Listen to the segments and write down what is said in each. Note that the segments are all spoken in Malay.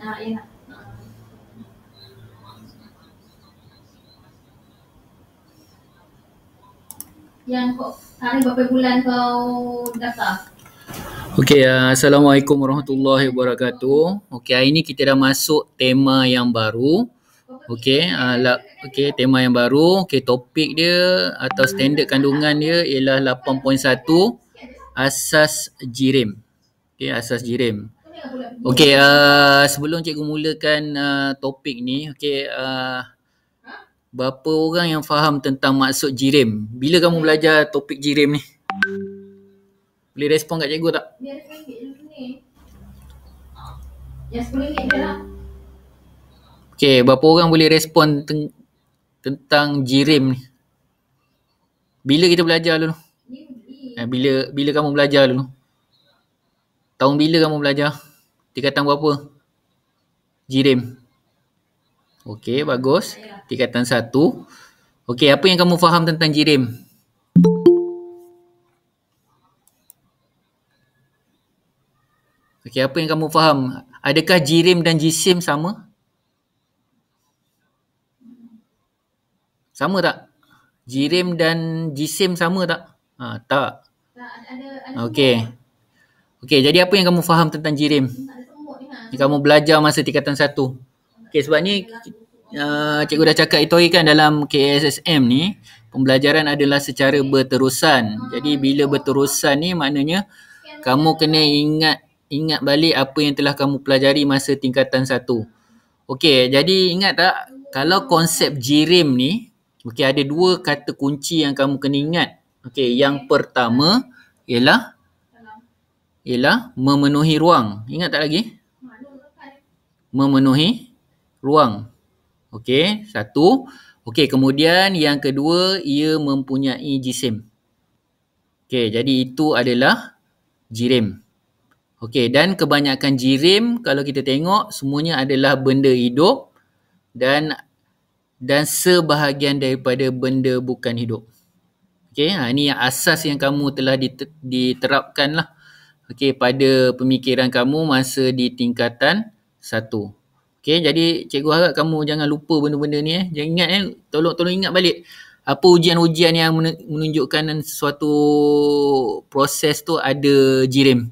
Ya. Yang kau hari berapa bulan kau daftar? Okey, Assalamualaikum warahmatullahi wabarakatuh. Okey, hari ini kita dah masuk tema yang baru. Okey, tema yang baru. Okey, topik dia atau standard kandungan dia ialah 8.1 asas JIRIM. Okey, asas JIRIM. Okey, sebelum cikgu mulakan topik ni, okey, berapa orang yang faham tentang maksud JIRIM? Bila kamu belajar topik JIRIM ni? Boleh respon kat cikgu tak? Biar RM1 dulu ni. Yang RM10 je lah. Okey, berapa orang boleh respon tentang JIRIM ni? Bila kita belajar dulu? Bila kamu belajar dulu? Tahun bila kamu belajar? Tingkatan berapa? JIRIM. Okey, bagus. Tingkatan 1. Okey, apa yang kamu faham tentang JIRIM? Okey, apa yang kamu faham? Adakah JIRIM dan JISIM sama? Sama tak? JIRIM dan JISIM sama tak? Tak. Okey. Okey, jadi apa yang kamu faham tentang JIRIM? Yang kamu belajar masa tingkatan 1. Okey, sebab ni cikgu dah cakap itu kan dalam KSSM ni, pembelajaran adalah secara berterusan. Jadi bila berterusan ni maknanya kamu kena ingat balik apa yang telah kamu pelajari masa tingkatan 1. Okey, jadi ingat tak kalau konsep JIRIM ni, okey, ada dua kata kunci yang kamu kena ingat. Okey, yang pertama ialah memenuhi ruang. Ingat tak lagi? Memenuhi ruang. Okey, satu. Okey, kemudian yang kedua, ia mempunyai jisim. Okey, jadi itu adalah JIRIM. Okey, dan kebanyakan JIRIM kalau kita tengok semuanya adalah benda hidup dan sebahagian daripada benda bukan hidup. Okey, ini yang asas yang kamu telah diterapkan lah. Okey, pada pemikiran kamu masa di tingkatan 1. Okey, jadi cikgu harap kamu jangan lupa benda-benda ni. Jangan ingat tolong ingat balik. Apa ujian-ujian yang menunjukkan suatu proses tu ada JIRIM.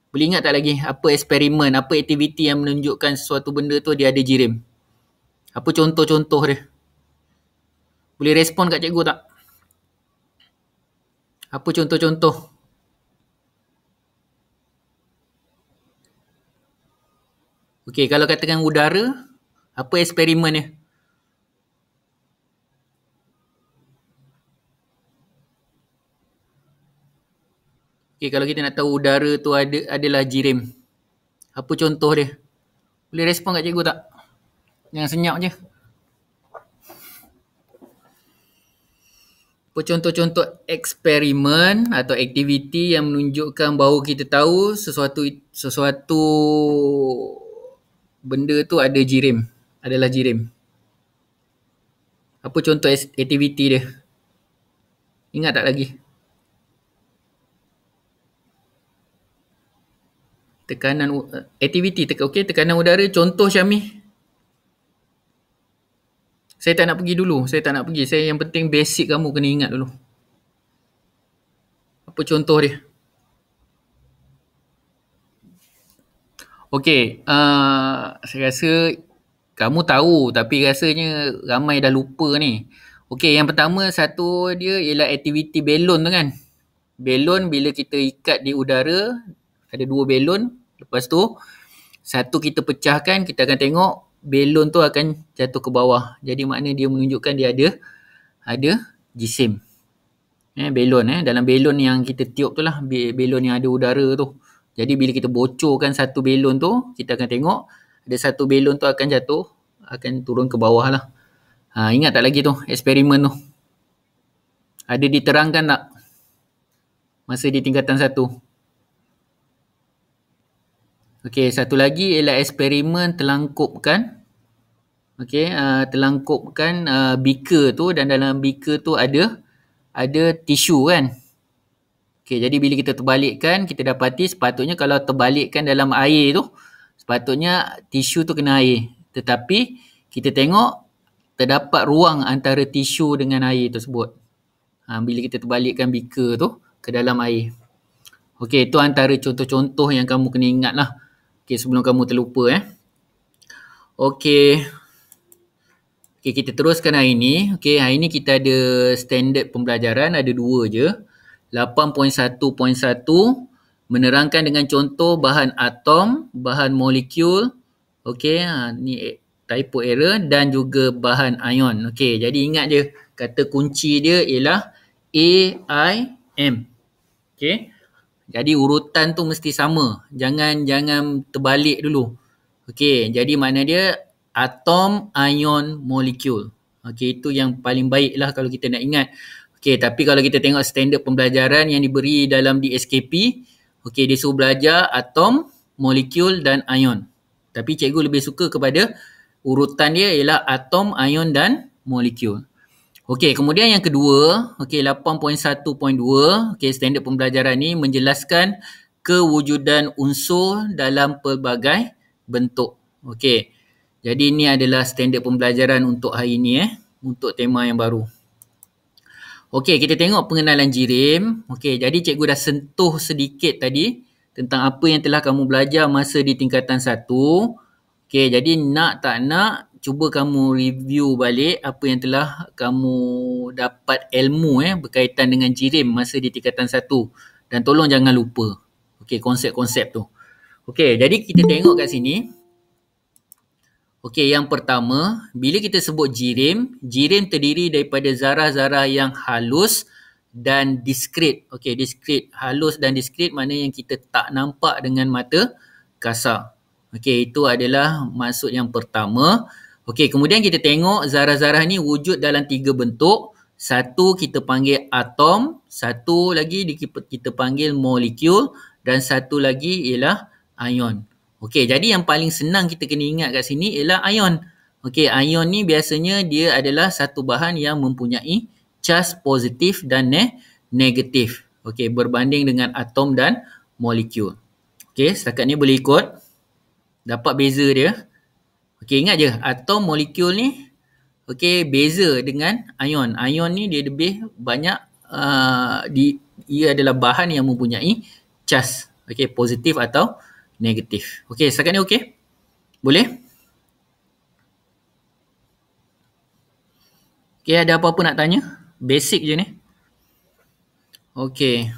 Boleh ingat tak lagi apa eksperimen, apa aktiviti yang menunjukkan suatu benda tu dia ada JIRIM? Apa contoh-contoh dia? Boleh respon kat cikgu tak? Apa contoh-contoh? Okey, kalau katakan udara, apa eksperimen dia? Okey, kalau kita nak tahu udara tu adalah JIRIM, apa contoh dia? Boleh respon kat cikgu tak? Jangan senyap je. Apa contoh-contoh eksperimen atau aktiviti yang menunjukkan bahawa kita tahu sesuatu benda tu ada JIRIM, adalah JIRIM. Apa contoh aktiviti dia? Ingat tak lagi? Tekanan udara, contoh Syami. Saya tak nak pergi. Saya yang penting basic kamu kena ingat dulu. Apa contoh dia? Okey, saya rasa kamu tahu tapi rasanya ramai dah lupa ni. Okey, yang pertama satu dia ialah aktiviti belon tu kan. Belon bila kita ikat di udara, ada dua belon. Lepas tu, satu kita pecahkan, kita akan tengok belon tu akan jatuh ke bawah. Jadi makna dia menunjukkan dia ada jisim. Belon dalam belon yang kita tiup tu lah, belon yang ada udara tu. Jadi bila kita bocorkan satu belon tu, kita akan tengok ada satu belon tu akan jatuh, akan turun ke bawah lah. Ingat tak lagi tu eksperimen tu? Ada diterangkan tak masa di tingkatan 1? Okey, satu lagi ialah eksperimen telangkupkan. Okey, telangkupkan beaker tu dan dalam beaker tu ada tisu kan. Okey, jadi bila kita terbalikkan, kita dapati sepatutnya kalau terbalikkan dalam air tu, Sepatutnya tisu tu kena air. Tetapi kita tengok terdapat ruang antara tisu dengan air tersebut. Bila kita terbalikkan beaker tu ke dalam air. Okey, itu antara contoh-contoh yang kamu kena ingat lah. Okey, sebelum kamu terlupa Okey. Okey, kita teruskan hari ni. Okey, hari ni kita ada standard pembelajaran, ada 2 je. 8.1.1 menerangkan dengan contoh bahan atom, bahan molekul. Okey, ni typo error dan juga bahan ion. Okey, jadi ingat je kata kunci dia ialah A, I, M. Okey. Jadi urutan tu mesti sama. Jangan terbalik dulu. Okey, jadi makna dia atom, ion, molekul. Okey, itu yang paling baik lah kalau kita nak ingat. Okey, tapi kalau kita tengok standard pembelajaran yang diberi dalam DSKP, okey, dia suruh belajar atom, molekul dan ion. Tapi cikgu lebih suka kepada urutan dia ialah atom, ion dan molekul. Okey, kemudian yang kedua, okey 8.1.2, okey standard pembelajaran ni menjelaskan kewujudan unsur dalam pelbagai bentuk. Okey. Jadi ini adalah standard pembelajaran untuk hari ni untuk tema yang baru. Okey, kita tengok pengenalan jirim. Okey, jadi cikgu dah sentuh sedikit tadi tentang apa yang telah kamu belajar masa di tingkatan 1. Okey, jadi nak tak nak cuba kamu review balik apa yang telah kamu dapat ilmu berkaitan dengan jirim masa di tingkatan 1. Dan tolong jangan lupa. Okey, konsep-konsep tu. Okey, jadi kita tengok kat sini. Okey, yang pertama, bila kita sebut jirim, jirim terdiri daripada zarah-zarah yang halus dan diskret. Okey, diskret, halus dan diskret makna yang kita tak nampak dengan mata kasar. Okey, itu adalah maksud yang pertama. Okey, kemudian kita tengok zarah-zarah ni wujud dalam 3 bentuk. Satu kita panggil atom, satu lagi kita panggil molekul dan satu lagi ialah ion. Okey, jadi yang paling senang kita kena ingat kat sini ialah ion. Okey, ion ni biasanya dia adalah satu bahan yang mempunyai charge positif dan negatif. Okey, berbanding dengan atom dan molekul. Okey, setakat ni boleh ikut. Dapat beza dia. Okey, ingat je atom molekul ni okey beza dengan ion. Ion ni dia lebih banyak ia adalah bahan yang mempunyai charge okey positif atau negatif. Okey, setakat ni okey? Boleh? Okey, ada apa-apa nak tanya? Basic je ni. Okey.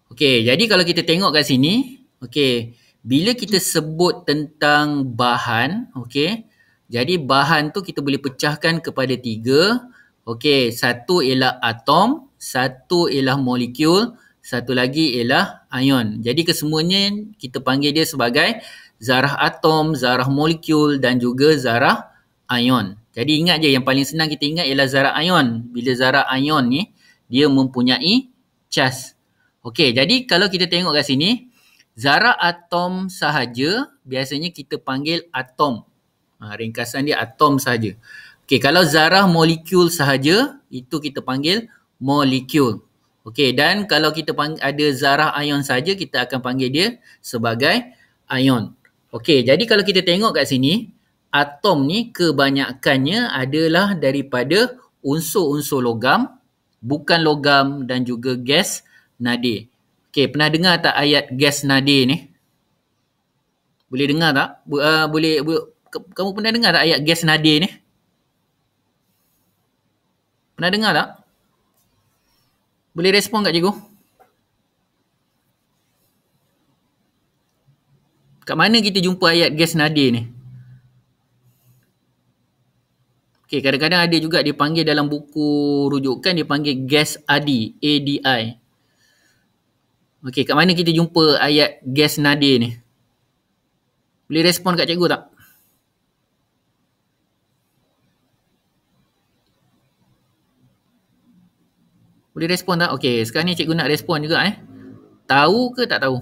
Okey, jadi kalau kita tengok kat sini, okey, bila kita sebut tentang bahan, okey, jadi bahan tu kita boleh pecahkan kepada 3. Okey, satu ialah atom, satu ialah molekul, satu lagi ialah ion. Jadi kesemuanya kita panggil dia sebagai zarah atom, zarah molekul dan juga zarah ion. Jadi ingat je yang paling senang kita ingat ialah zarah ion. Bila zarah ion ni dia mempunyai charge. Okey, jadi kalau kita tengok kat sini, zarah atom sahaja biasanya kita panggil atom. Ringkasan dia atom sahaja. Okey, kalau zarah molekul sahaja, itu kita panggil molekul. Okey, dan kalau kita ada zarah ion sahaja, kita akan panggil dia sebagai ion. Okey, jadi kalau kita tengok kat sini, atom ni kebanyakannya adalah daripada unsur-unsur logam, bukan logam dan juga gas nadir. Okey, pernah dengar tak ayat gas nadir ni? Boleh dengar tak? Kamu pernah dengar tak ayat gas nadir ni? Pernah dengar tak? Boleh respon kat cikgu? Kat mana kita jumpa ayat gas nadir ni? Okey, kadang-kadang ada juga dipanggil dalam buku rujukan dipanggil gas ADI, ADI. Okey, kat mana kita jumpa ayat gas nadir ni? Boleh respon kat cikgu tak? Boleh respon tak? Okey, sekarang ni cikgu nak respon juga Tahu ke tak tahu?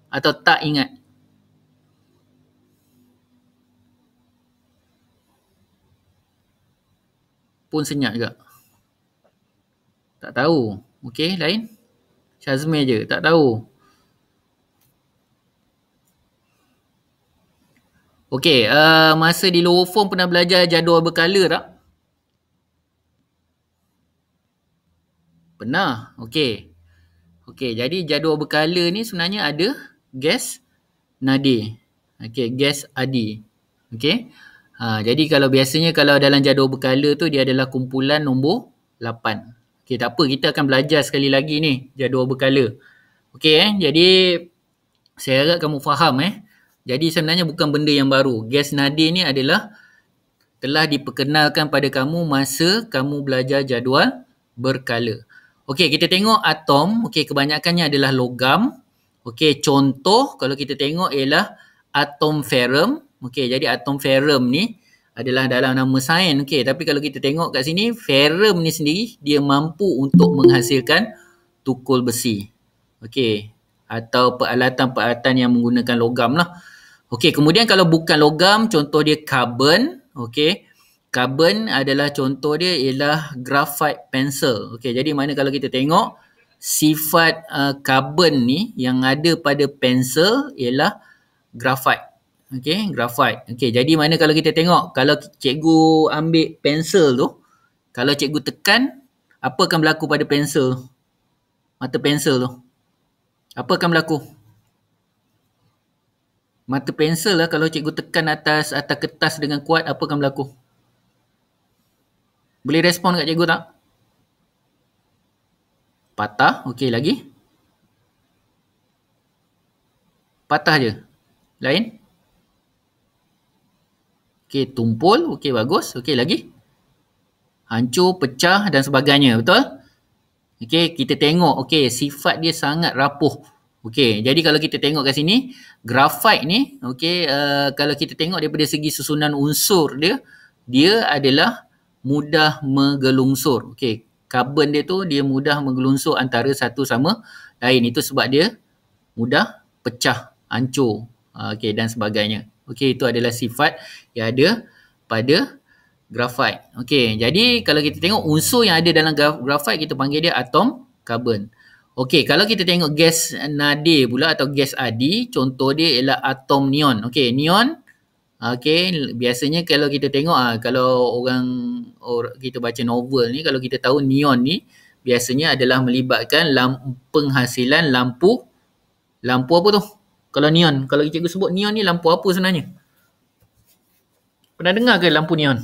Atau tak ingat? Pun senyap juga. Tak tahu. Okey, lain? Syazmi je, tak tahu. Okey, masa di lower form pernah belajar jadual berkala tak? Pernah. Okey. Okey, jadi jadual berkala ni sebenarnya ada gas nadir. Okey, gas adi. Okey. Jadi kalau biasanya kalau dalam jadual berkala tu dia adalah kumpulan nombor 8. Okey, tak apa, kita akan belajar sekali lagi ni jadual berkala. Okey jadi saya harap kamu faham Jadi sebenarnya bukan benda yang baru. Gas nadir ni adalah telah diperkenalkan pada kamu masa kamu belajar jadual berkala. Okey, kita tengok atom. Okey, kebanyakannya adalah logam. Okey, contoh kalau kita tengok ialah atom ferrum. Okey, jadi atom ferrum ni adalah dalam nama sains. Okey, tapi kalau kita tengok kat sini, ferrum ni sendiri dia mampu untuk menghasilkan tukul besi. Okey, atau peralatan-peralatan yang menggunakan logam lah. Okey, kemudian kalau bukan logam, contoh dia karbon. Okey, karbon adalah contoh dia ialah graphite pencil. Okey, jadi mana kalau kita tengok sifat karbon ni yang ada pada pensel ialah graphite. Okey, graphite. Okey, jadi mana kalau kita tengok kalau cikgu ambil pensel tu, kalau cikgu tekan, apa akan berlaku pada pensel? Mata pensel tu. Apa akan berlaku? Mata pensel lah kalau cikgu tekan atas kertas dengan kuat, apa akan berlaku? Boleh respon kat cikgu tak? Patah. Okey, lagi? Patah je. Lain? Okey, tumpul. Okey, bagus. Okey, lagi? Hancur, pecah dan sebagainya. Betul? Okey, kita tengok. Okey, sifat dia sangat rapuh. Okey, jadi kalau kita tengok kat sini, graphite ni, okey, kalau kita tengok daripada segi susunan unsur dia, dia adalah mudah menggelungsur. Okey, karbon dia tu dia mudah menggelungsur antara satu sama lain. Itu sebab dia mudah pecah, hancur, okey, dan sebagainya. Okey, itu adalah sifat yang ada pada graphite. Okey, jadi kalau kita tengok unsur yang ada dalam graphite, kita panggil dia atom karbon. Okey, kalau kita tengok gas nadir pula atau gas adi, contoh dia ialah atom neon. Okey, neon, okey, biasanya kalau kita tengok kalau orang kita baca novel ni, kalau kita tahu neon ni biasanya adalah melibatkan penghasilan lampu apa tu? Kalau neon, kalau cikgu sebut neon ni lampu apa sebenarnya? Pernah dengar ke lampu neon?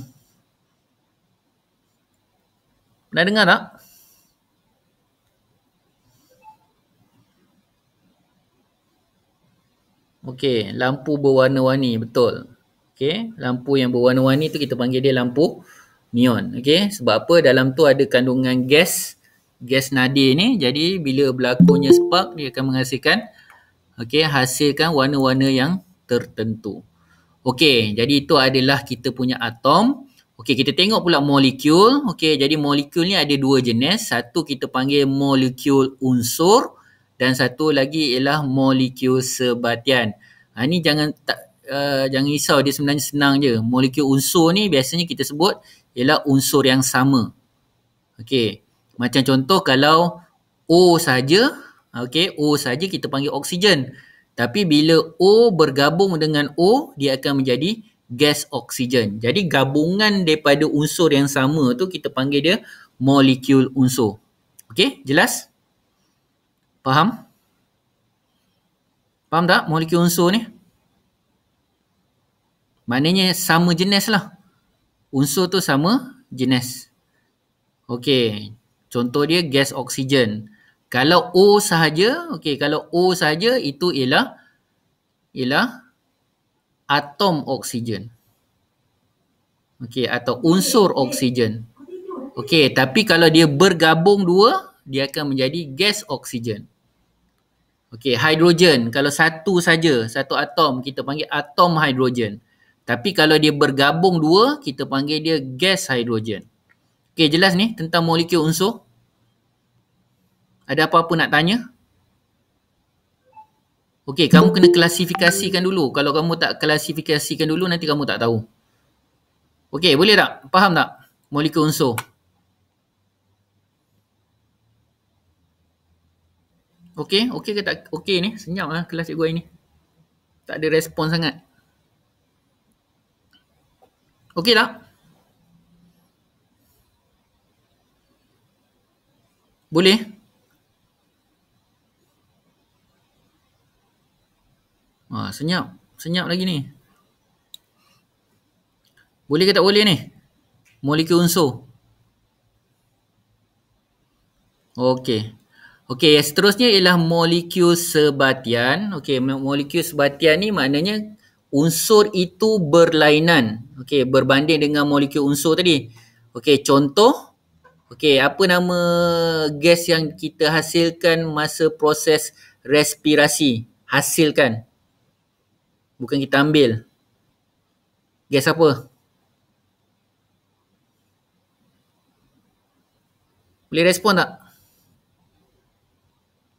Pernah dengar tak? Okey, lampu berwarna-warni, betul. Okey, lampu yang berwarna-warni tu kita panggil dia lampu neon. Okey, sebab apa? Dalam tu ada kandungan gas nadir ni. Jadi bila berlakunya spark, dia akan menghasilkan hasilkan warna-warna yang tertentu. Okey, jadi itu adalah kita punya atom. Okey, kita tengok pula molekul. Okey, jadi molekul ni ada dua jenis. Satu kita panggil molekul unsur dan satu lagi ialah molekul sebatian. Ini jangan risau, dia sebenarnya senang je. Molekul unsur ni biasanya kita sebut ialah unsur yang sama. Okey, macam contoh kalau O saja, okey, O saja kita panggil oksigen. Tapi bila O bergabung dengan O, dia akan menjadi gas oksigen. Jadi gabungan daripada unsur yang sama tu kita panggil dia molekul unsur. Okey, jelas? Faham? Faham tak molekul unsur ni? Maknanya sama jenis lah. Unsur tu sama jenis. Okey, contoh dia gas oksigen. Kalau O sahaja, kalau O sahaja itu ialah atom oksigen. Okey, atau unsur oksigen. Okey, tapi kalau dia bergabung dua, dia akan menjadi gas oksigen. Okey, hidrogen. Kalau satu saja, satu atom, kita panggil atom hidrogen. Tapi kalau dia bergabung dua, kita panggil dia gas hidrogen. Okey, jelas ni tentang molekul unsur? Ada apa-apa nak tanya? Okey, kamu kena klasifikasikan dulu. Kalau kamu tak klasifikasikan dulu, nanti kamu tak tahu. Okey, boleh tak? Faham tak? Molekul unsur. Okey, okey ke tak? Okey ni, senyap lah kelas cikgu hari ni. Tak ada respon sangat. Okey tak? Boleh? Senyap. Senyap lagi ni. Boleh ke tak boleh ni? Molekul unsur. Okey. Okey, yang seterusnya ialah molekul sebatian. Okey, molekul sebatian ni maknanya unsur itu berlainan. Okey, berbanding dengan molekul unsur tadi. Okey, contoh. Okey, apa nama gas yang kita hasilkan masa proses respirasi? Hasilkan. Bukan kita ambil. Gas apa? Boleh respon tak?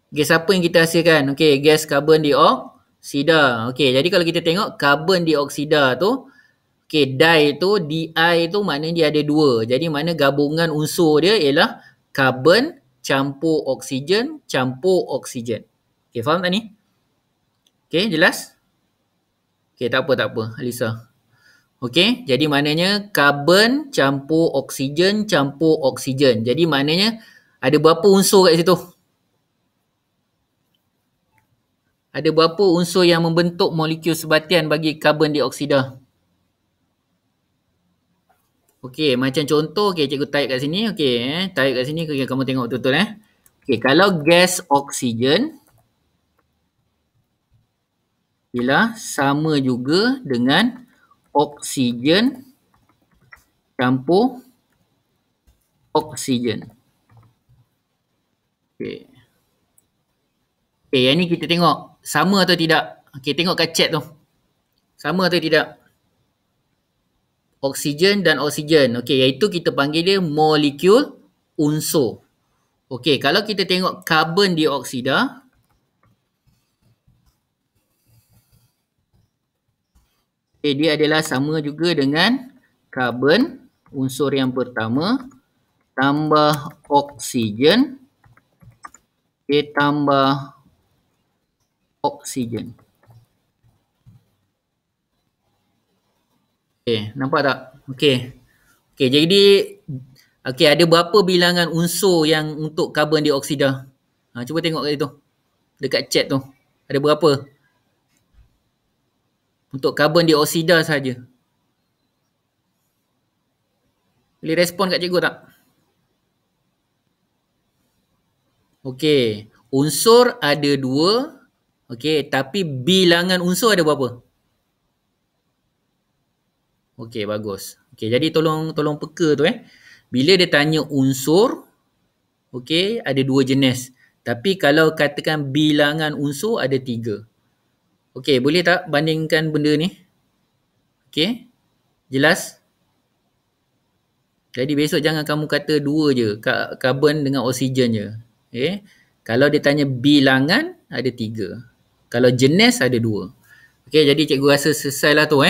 Gas apa yang kita hasilkan? Okey, gas karbon dioksida. Okey, jadi kalau kita tengok karbon dioksida tu, okey, Di tu maknanya dia ada dua. Jadi mana gabungan unsur dia ialah karbon campur oksigen. Okey, faham tak ni? Okey, jelas? Okey, tak apa Alisa. Okey, jadi maknanya karbon campur oksigen. Jadi maknanya ada berapa unsur kat situ? Ada berapa unsur yang membentuk molekul sebatian bagi karbon dioksida? Okey, macam contoh, okey, cikgu type kat sini. Okey, type kat sini, okay, kamu tengok betul-betul. Okey, kalau gas oksigen ialah sama juga dengan oksigen campur oksigen. Okey. Okey, yang ni kita tengok sama atau tidak. Okey, tengok kat chat tu. Sama atau tidak? Oksigen dan oksigen. Okey, iaitu kita panggil dia molekul unsur. Okey, kalau kita tengok karbon dioksida, dia adalah sama juga dengan karbon unsur yang pertama tambah oksigen tambah oksigen. Okey, nampak tak? Okey. Okey, jadi ada berapa bilangan unsur yang untuk karbon dioksida? Cuba tengok kat situ. Dekat chat tu. Ada berapa? Untuk karbon dioksida saja. Boleh respon kat cikgu tak? Okey, unsur ada dua. Okey, tapi bilangan unsur ada berapa? Okey, bagus. Okey, jadi tolong peka tu Bila dia tanya unsur, okey, ada dua jenis. Tapi kalau katakan bilangan unsur ada tiga. Okey, boleh tak bandingkan benda ni? Okey, jelas? Jadi besok jangan kamu kata dua je, karbon dengan oksigen je. Okey, kalau dia tanya bilangan ada tiga. Kalau jenis ada dua. Okey, jadi cikgu rasa selesailah tu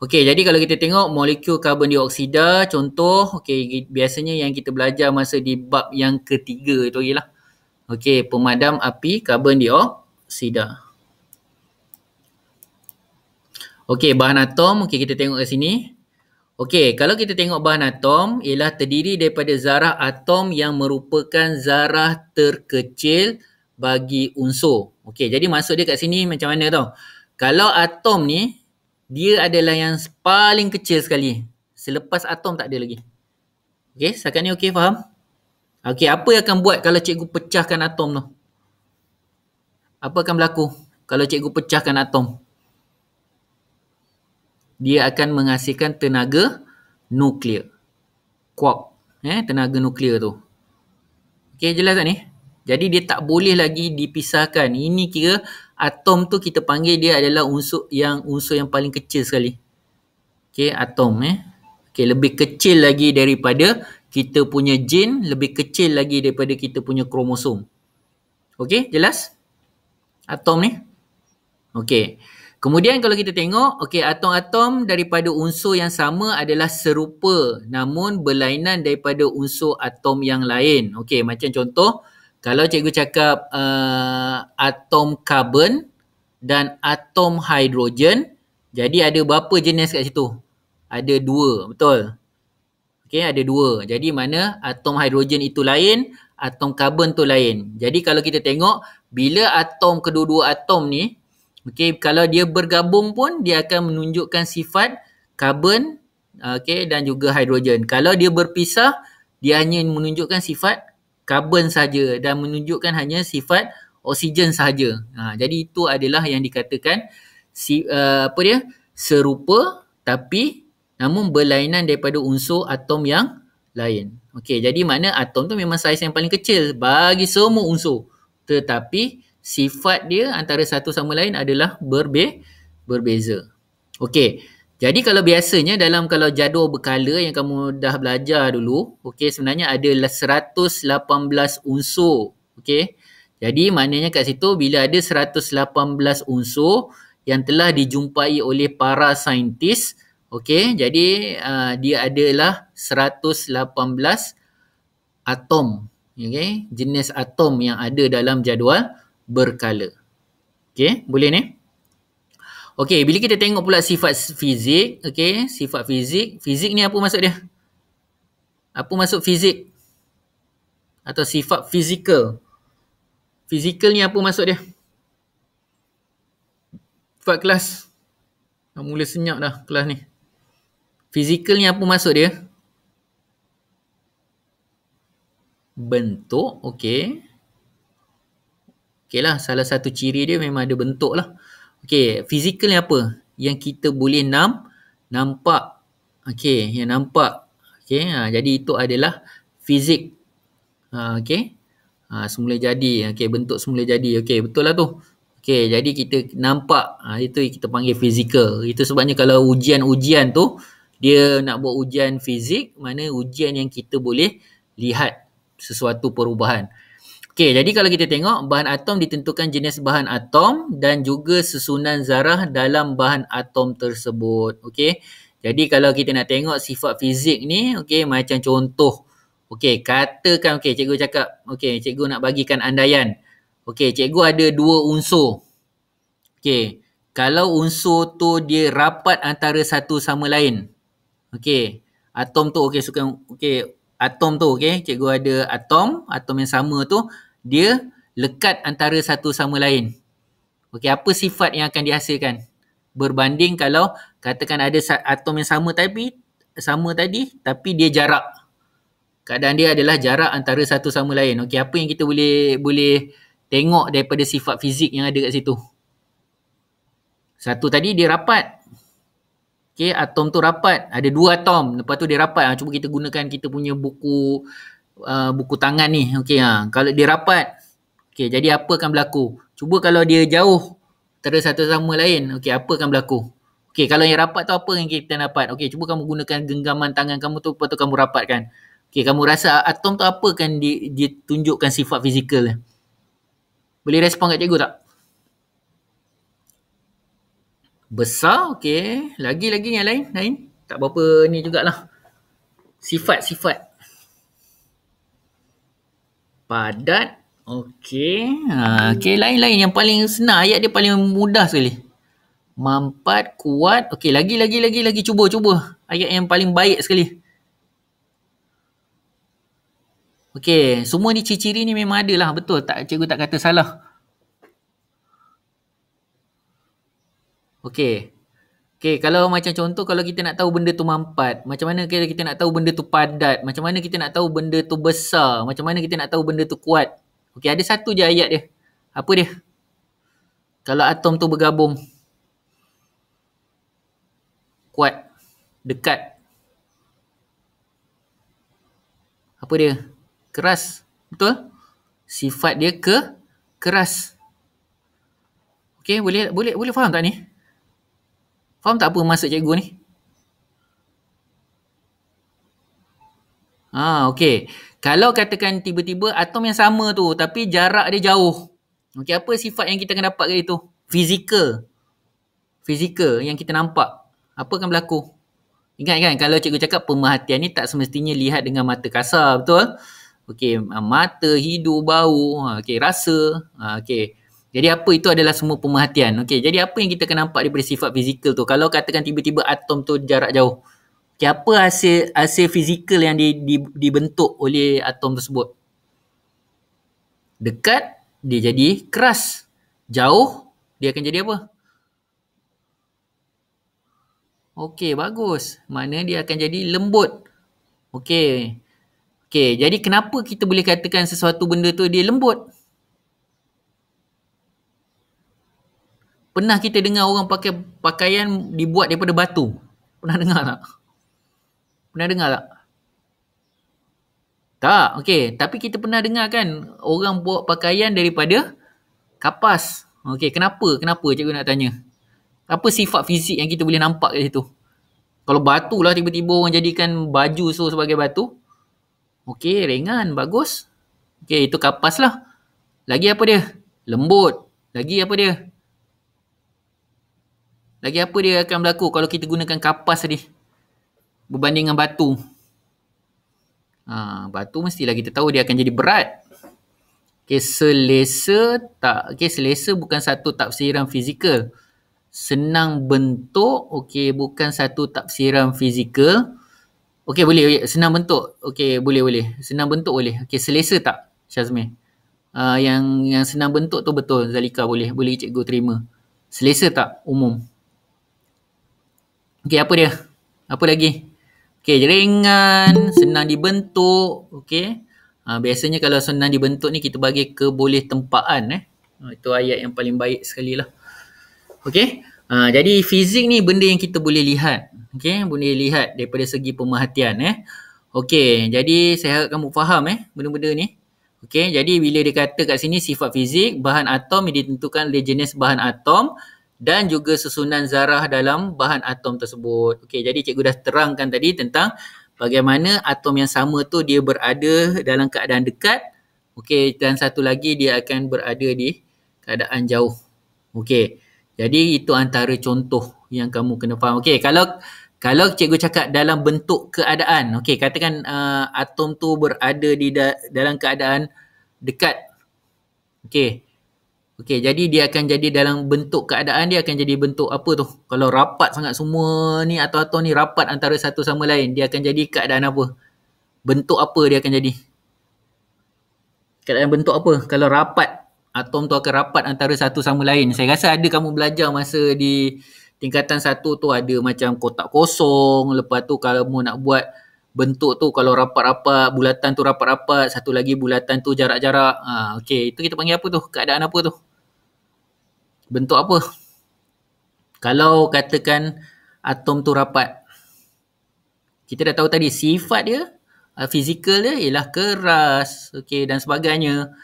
Okey, jadi kalau kita tengok molekul karbon dioksida, contoh, okey, biasanya yang kita belajar masa di bab yang ketiga itu ialah okey, pemadam api karbon dioksida. Okey, bahan atom, okey, kita tengok kat sini. Okey, kalau kita tengok bahan atom ialah terdiri daripada zarah atom yang merupakan zarah terkecil bagi unsur. Okey, jadi maksud dia kat sini macam mana tau? Kalau atom ni dia adalah yang paling kecil sekali. Selepas atom tak ada lagi. Okey, setakat ni okey, faham? Okey, apa yang akan buat kalau cikgu pecahkan atom tu? Apa akan berlaku kalau cikgu pecahkan atom? Dia akan menghasilkan tenaga nuklear. Quark. Tenaga nuklear tu. Okey, jelas tak ni? Jadi dia tak boleh lagi dipisahkan. Ini kira atom tu kita panggil dia adalah unsur yang paling kecil sekali. Okey, atom Okey, lebih kecil lagi daripada kita punya gen, lebih kecil lagi daripada kita punya kromosom. Okey, jelas? Atom ni. Okey. Kemudian kalau kita tengok, okey, atom-atom daripada unsur yang sama adalah serupa namun berlainan daripada unsur atom yang lain. Okey, macam contoh, kalau cikgu cakap atom karbon dan atom hidrogen, jadi ada berapa jenis kat situ? ada dua, betul? Okey, ada dua. Jadi mana atom hidrogen itu lain, atom karbon tu lain. Jadi kalau kita tengok, bila atom kedua-dua atom ni, okey, kalau dia bergabung pun dia akan menunjukkan sifat karbon, okey, dan juga hidrogen. Kalau dia berpisah, dia hanya menunjukkan sifat karbon saja dan menunjukkan hanya sifat oksigen sahaja. Jadi itu adalah yang dikatakan apa dia? Serupa tapi namun berlainan daripada unsur atom yang lain. Okey, jadi mana atom tu memang saiz yang paling kecil bagi semua unsur. Tetapi sifat dia antara satu sama lain adalah berbeza. Okey, jadi kalau biasanya dalam kalau jadual berkala yang kamu dah belajar dulu, okey, sebenarnya ada 118 unsur. Okey, jadi maknanya kat situ bila ada 118 unsur yang telah dijumpai oleh para saintis, okey, jadi dia adalah 118 atom, okey, jenis atom yang ada dalam jadual berkala. Okey, boleh ni? Okey, bila kita tengok pula sifat fizik, okey, sifat fizik, fizik ni apa maksud dia? Apa maksud fizik? Atau sifat fizikal? Fizikal ni apa maksud dia? Sifat kelas. Dah mula senyap dah kelas ni. Fizikal ni apa maksud dia? Bentuk, okey. Okey lah, salah satu ciri dia memang ada bentuk lah. Okey, fizikal ni apa? Yang kita boleh nampak. Okey, yang nampak. Okey, jadi itu adalah fizik. Okey. Semula jadi. Okey, bentuk semula jadi. Okey, betul lah tu. Okey, jadi kita nampak. Itu kita panggil fizikal. Itu sebabnya kalau ujian-ujian tu, dia nak buat ujian fizik, mana ujian yang kita boleh lihat sesuatu perubahan. Okey, jadi kalau kita tengok, bahan atom ditentukan jenis bahan atom dan juga susunan zarah dalam bahan atom tersebut. Okey, jadi kalau kita nak tengok sifat fizik ni, okey, macam contoh. Okey, katakan, okey, cikgu cakap, okey, cikgu nak bagikan andaian. Okey, cikgu ada dua unsur. Okey, kalau unsur tu dia rapat antara satu sama lain. Okey, atom tu, okey, atom tu, okey, cikgu ada atom yang sama tu, dia lekat antara satu sama lain. Okey, apa sifat yang akan dihasilkan? Berbanding kalau katakan ada atom yang sama tadi, tapi dia jarak. Keadaan dia adalah jarak antara satu sama lain. Okey, apa yang kita boleh tengok daripada sifat fizik yang ada kat situ? Satu tadi dia rapat. Okey, atom tu rapat. Ada dua atom. Lepas tu dia rapat. Cuba kita gunakan kita punya buku tangan ni. Okey, kalau dia rapat. Okey, jadi apa akan berlaku? Cuba kalau dia jauh antara satu sama lain. Okey, apa akan berlaku? Okey, kalau yang rapat tu apa yang kita dapat? Okey, cuba kamu gunakan genggaman tangan kamu tu, lepas tu kamu rapatkan. Okey, kamu rasa atom tu apa kan dia tunjukkan sifat fizikal dia? Boleh respon kat cikgu tak? Besar, okey. Lagi yang lain. Tak berapa ni jugalah. Sifat. Padat, okey. Okey, lain yang paling senang. Ayat dia paling mudah sekali. Mampat, kuat. Okey, lagi. Cuba. Ayat yang paling baik sekali. Okey, semua ni ciri-ciri ni memang ada lah. Betul, cikgu tak kata salah. Okey, kalau macam contoh, kalau kita nak tahu benda tu mampat, macam mana kita nak tahu benda tu padat, macam mana kita nak tahu benda tu besar, macam mana kita nak tahu benda tu kuat. Okey, ada satu je ayat dia. Apa dia? Kalau atom tu bergabung, kuat, dekat. Apa dia? Keras. Betul? Sifat dia keras. Okey, boleh faham tak ni? Faham tak apa maksud cikgu ni? Okey. Kalau katakan tiba-tiba atom yang sama tu tapi jarak dia jauh. Okey, apa sifat yang kita akan dapat kat itu? Fizikal yang kita nampak. Apa akan berlaku? Ingat kan kalau cikgu cakap pemerhatian ni tak semestinya lihat dengan mata kasar, betul? Okey, mata, hidung, bau, okey, rasa, okey. Jadi apa itu adalah semua pemerhatian. Okey, jadi apa yang kita akan nampak daripada sifat fizikal tu? Kalau katakan tiba-tiba atom tu jarak jauh. Okay, apa hasil fizikal yang dibentuk oleh atom tersebut? Dekat, dia jadi keras. Jauh, dia akan jadi apa? Okey, bagus. Maknanya dia akan jadi lembut. Okey. Okey, jadi kenapa kita boleh katakan sesuatu benda tu dia lembut? Pernah kita dengar orang pakai pakaian dibuat daripada batu? Pernah dengar tak? Pernah dengar tak? Tak. Okey, tapi kita pernah dengar kan orang buat pakaian daripada kapas. Okey, kenapa? Kenapa cikgu nak tanya? Apa sifat fizik yang kita boleh nampak kat situ? Kalau batu lah tiba-tiba orang jadikan baju so sebagai batu. Okey, ringan, bagus. Okey, itu kapas lah. Lagi apa dia? Lembut. Lagi apa dia? Lagi apa dia akan berlaku kalau kita gunakan kapas tadi berbanding dengan batu? Batu mestilah kita tahu dia akan jadi berat. Okey, selesa tak. Okey, selesa bukan satu tafsiran fizikal. Senang bentuk, okey, bukan satu tafsiran fizikal. Okey, boleh. Senang bentuk. Okey, boleh. Senang bentuk boleh. Okey, selesa tak, Syazmi? Yang senang bentuk tu betul, Zalika, boleh cikgu terima. Selesa tak umum? Okey, apa dia? Apa lagi? Okey, ringan, senang dibentuk. Okey. Biasanya kalau senang dibentuk ni kita bagi keboleh tempaan. Itu ayat yang paling baik sekali lah. Okey. Jadi fizik ni benda yang kita boleh lihat. Okey, boleh lihat daripada segi pemerhatian. Okey, jadi saya harap kamu faham benda-benda ni. Okey, jadi bila dia kata kat sini sifat fizik, bahan atom yang ditentukan oleh jenis bahan atom dan juga susunan zarah dalam bahan atom tersebut. Okey, jadi cikgu dah terangkan tadi tentang bagaimana atom yang sama tu dia berada dalam keadaan dekat. Okey, dan satu lagi dia akan berada di keadaan jauh. Okey, jadi itu antara contoh yang kamu kena faham. Okey, kalau cikgu cakap dalam bentuk keadaan, okey, katakan atom tu berada di dalam keadaan dekat. Okey. Okey, jadi dia akan jadi dalam bentuk keadaan dia akan jadi bentuk apa tu? Kalau rapat sangat semua ni atom-atom ni rapat antara satu sama lain, dia akan jadi keadaan apa? Bentuk apa dia akan jadi? Keadaan bentuk apa? Kalau rapat, atom tu akan rapat antara satu sama lain. Saya rasa ada kamu belajar masa di tingkatan 1 tu ada macam kotak kosong. Lepas tu kalau kamu nak buat bentuk tu kalau rapat-rapat, bulatan tu rapat-rapat, satu lagi bulatan tu jarak-jarak. Okey, itu kita panggil apa tu? Keadaan apa tu? Bentuk apa? Kalau katakan atom tu rapat. Kita dah tahu tadi sifat dia, fizikal dia ialah keras, okey, dan sebagainya.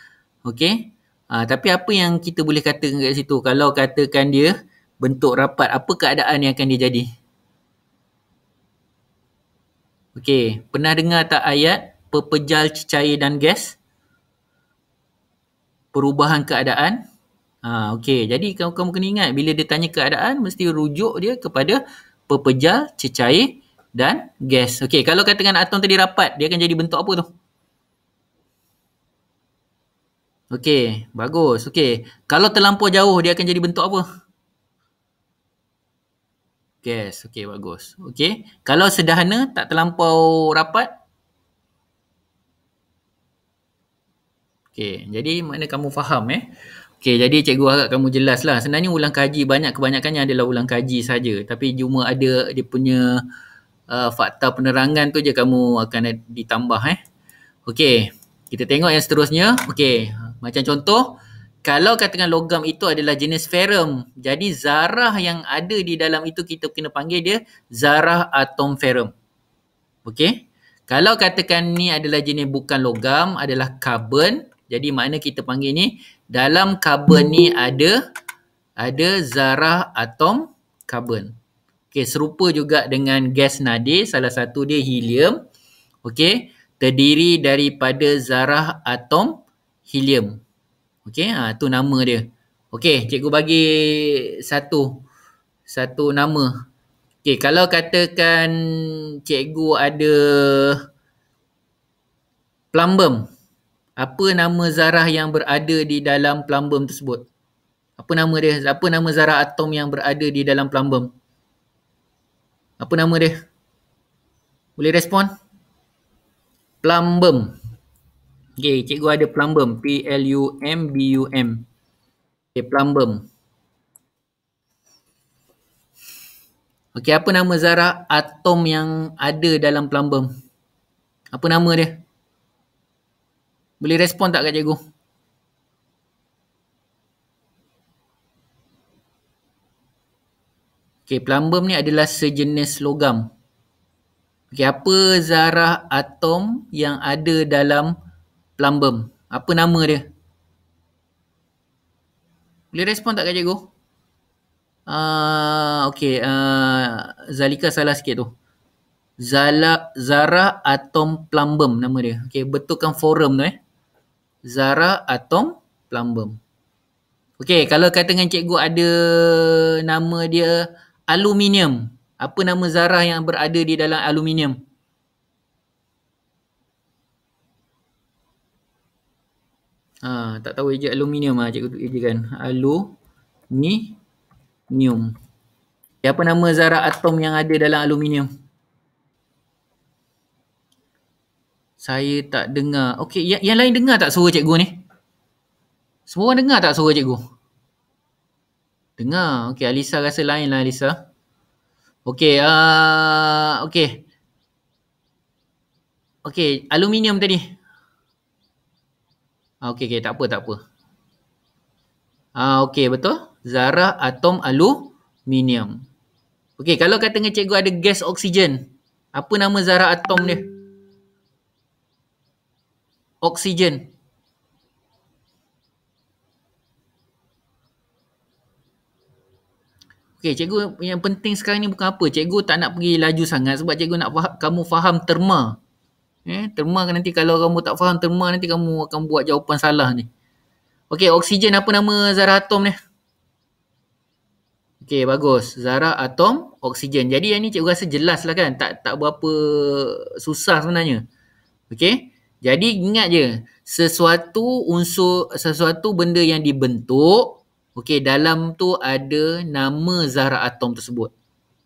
Okey. Tapi apa yang kita boleh katakan kat situ? Kalau katakan dia bentuk rapat, apa keadaan yang akan dia jadi? Okey, pernah dengar tak ayat pepejal cecair dan gas? Perubahan keadaan. Okey, jadi kamu kena ingat bila dia tanya keadaan mesti rujuk dia kepada pepejal, cecair dan gas. Okey, kalau katakan atom tadi rapat, dia akan jadi bentuk apa tu? Okey, bagus. Okey, kalau terlampau jauh dia akan jadi bentuk apa? Gas. Okey, bagus. Okey, kalau sederhana tak terlampau rapat? Okey, jadi makna kamu faham Okey, jadi cikgu harap kamu jelas lah. Sebenarnya ulang kaji kebanyakannya adalah ulang kaji saja. Tapi cuma ada dia punya fakta penerangan tu je kamu akan ditambah Okey, kita tengok yang seterusnya. Okey, macam contoh, kalau katakan logam itu adalah jenis ferrum, jadi zarah yang ada di dalam itu kita kena panggil dia zarah atom ferrum. Okey, kalau katakan ni adalah jenis bukan logam, adalah karbon, jadi makna kita panggil ni dalam karbon ni ada zarah atom karbon. Okey, serupa juga dengan gas nadir, salah satu dia helium. Okey, terdiri daripada zarah atom helium. Okey, tu nama dia. Okey, cikgu bagi satu nama. Okey, kalau katakan cikgu ada plumbum, apa nama zarah yang berada di dalam plumbum tersebut? Apa nama dia? Apa nama zarah atom yang berada di dalam plumbum? Apa nama dia? Boleh respon? Plumbum. Okay, cikgu ada plumbum. P-L-U-M-B-U-M. Okay, plumbum. Okay, apa nama zarah atom yang ada dalam plumbum? Apa nama dia? Boleh respon tak kat cikgu? Okay, plumbum ni adalah sejenis logam. Okay, apa zarah atom yang ada dalam plumbum? Apa nama dia? Boleh respon tak kat cikgu? Okay, Zalika salah sikit tu. Zarah atom plumbum nama dia. Okay, betulkan forum tu Zarah atom plumbum. Okay, kalau kata dengan cikgu ada nama dia aluminium. Apa nama zarah yang berada di dalam aluminium? Tak tahu eja aluminium cikgu ejakan. Aluminium. Okay, apa nama zarah atom yang ada dalam aluminium? Saya tak dengar. Okay, yang lain dengar tak suara cikgu ni? Semua orang dengar tak suara cikgu? Dengar. Okay, Alisa rasa lain lah Alisa. Okay, okay. Okay, aluminium tadi. Okay, tak apa. Okay, betul. Zarah atom aluminium. Okay, kalau kata dengan cikgu ada gas oksigen. Apa nama zarah atom dia? Oksigen. Okay, cikgu yang penting sekarang ni bukan apa. Cikgu tak nak pergi laju sangat sebab cikgu nak kamu faham terma. Terma nanti kalau kamu tak faham terma nanti kamu akan buat jawapan salah ni. Okay, oksigen apa nama zarah atom ni? Okay, bagus. Zarah atom oksigen. Jadi yang ni cikgu rasa jelas lah kan. Tak berapa susah sebenarnya. Okay. Jadi ingat je. Sesuatu benda yang dibentuk. Okay, dalam tu ada nama zarah atom tersebut.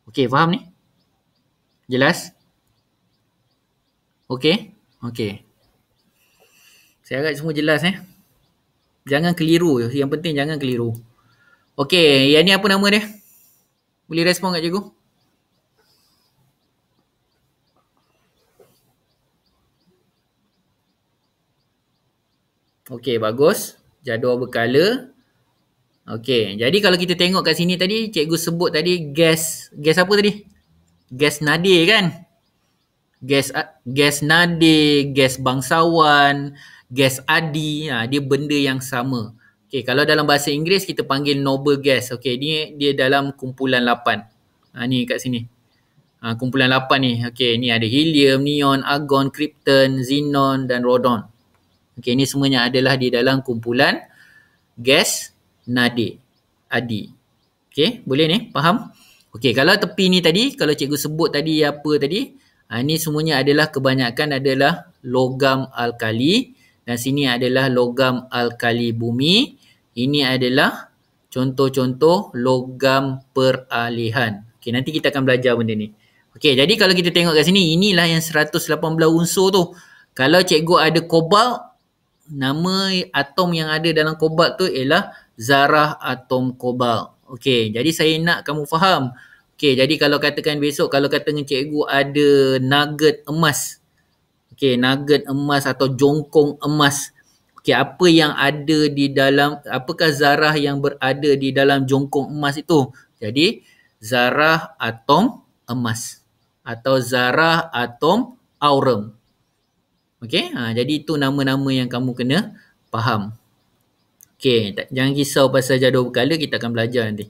Okay, faham ni? Jelas? Okay. Okay. Saya harap semua jelas Jangan keliru. Yang penting jangan keliru. Okay, yang ni apa nama dia? Boleh respon kat cikgu? Okay, bagus. Jadual berkala. Okay, jadi kalau kita tengok kat sini tadi, cikgu sebut tadi gas apa tadi? Gas nadir kan? Gas nadir, gas bangsawan, gas adi, dia benda yang sama. Okay, kalau dalam bahasa Inggeris kita panggil noble gas. Okay, dia dalam kumpulan 8. Ni kat sini. Kumpulan 8 ni. Okay, ni ada helium, neon, argon, krypton, xenon dan radon. Okay, ni semuanya adalah di dalam kumpulan gas nadir, adi. Okay, boleh ni? Faham? Okay, kalau tepi ni tadi, kalau cikgu sebut tadi apa tadi, ni semuanya adalah kebanyakan adalah logam alkali dan sini adalah logam alkali bumi. Ini adalah contoh-contoh logam peralihan. Okay, nanti kita akan belajar benda ni. Okay, jadi kalau kita tengok kat sini, inilah yang 118 unsur tu. Kalau cikgu ada kobalt, nama atom yang ada dalam kobalt tu ialah zarah atom kobalt. Okay, jadi saya nak kamu faham. Okay, jadi kalau katakan besok, kalau kata dengan cikgu ada nugget emas. Okay, nugget emas atau jongkong emas. Okay, apa yang ada di dalam, apakah zarah yang berada di dalam jongkong emas itu? Jadi, zarah atom emas. Atau zarah atom aurum. Okay, jadi itu nama-nama yang kamu kena faham. Okay, jangan risau pasal jadual berkala, kita akan belajar nanti.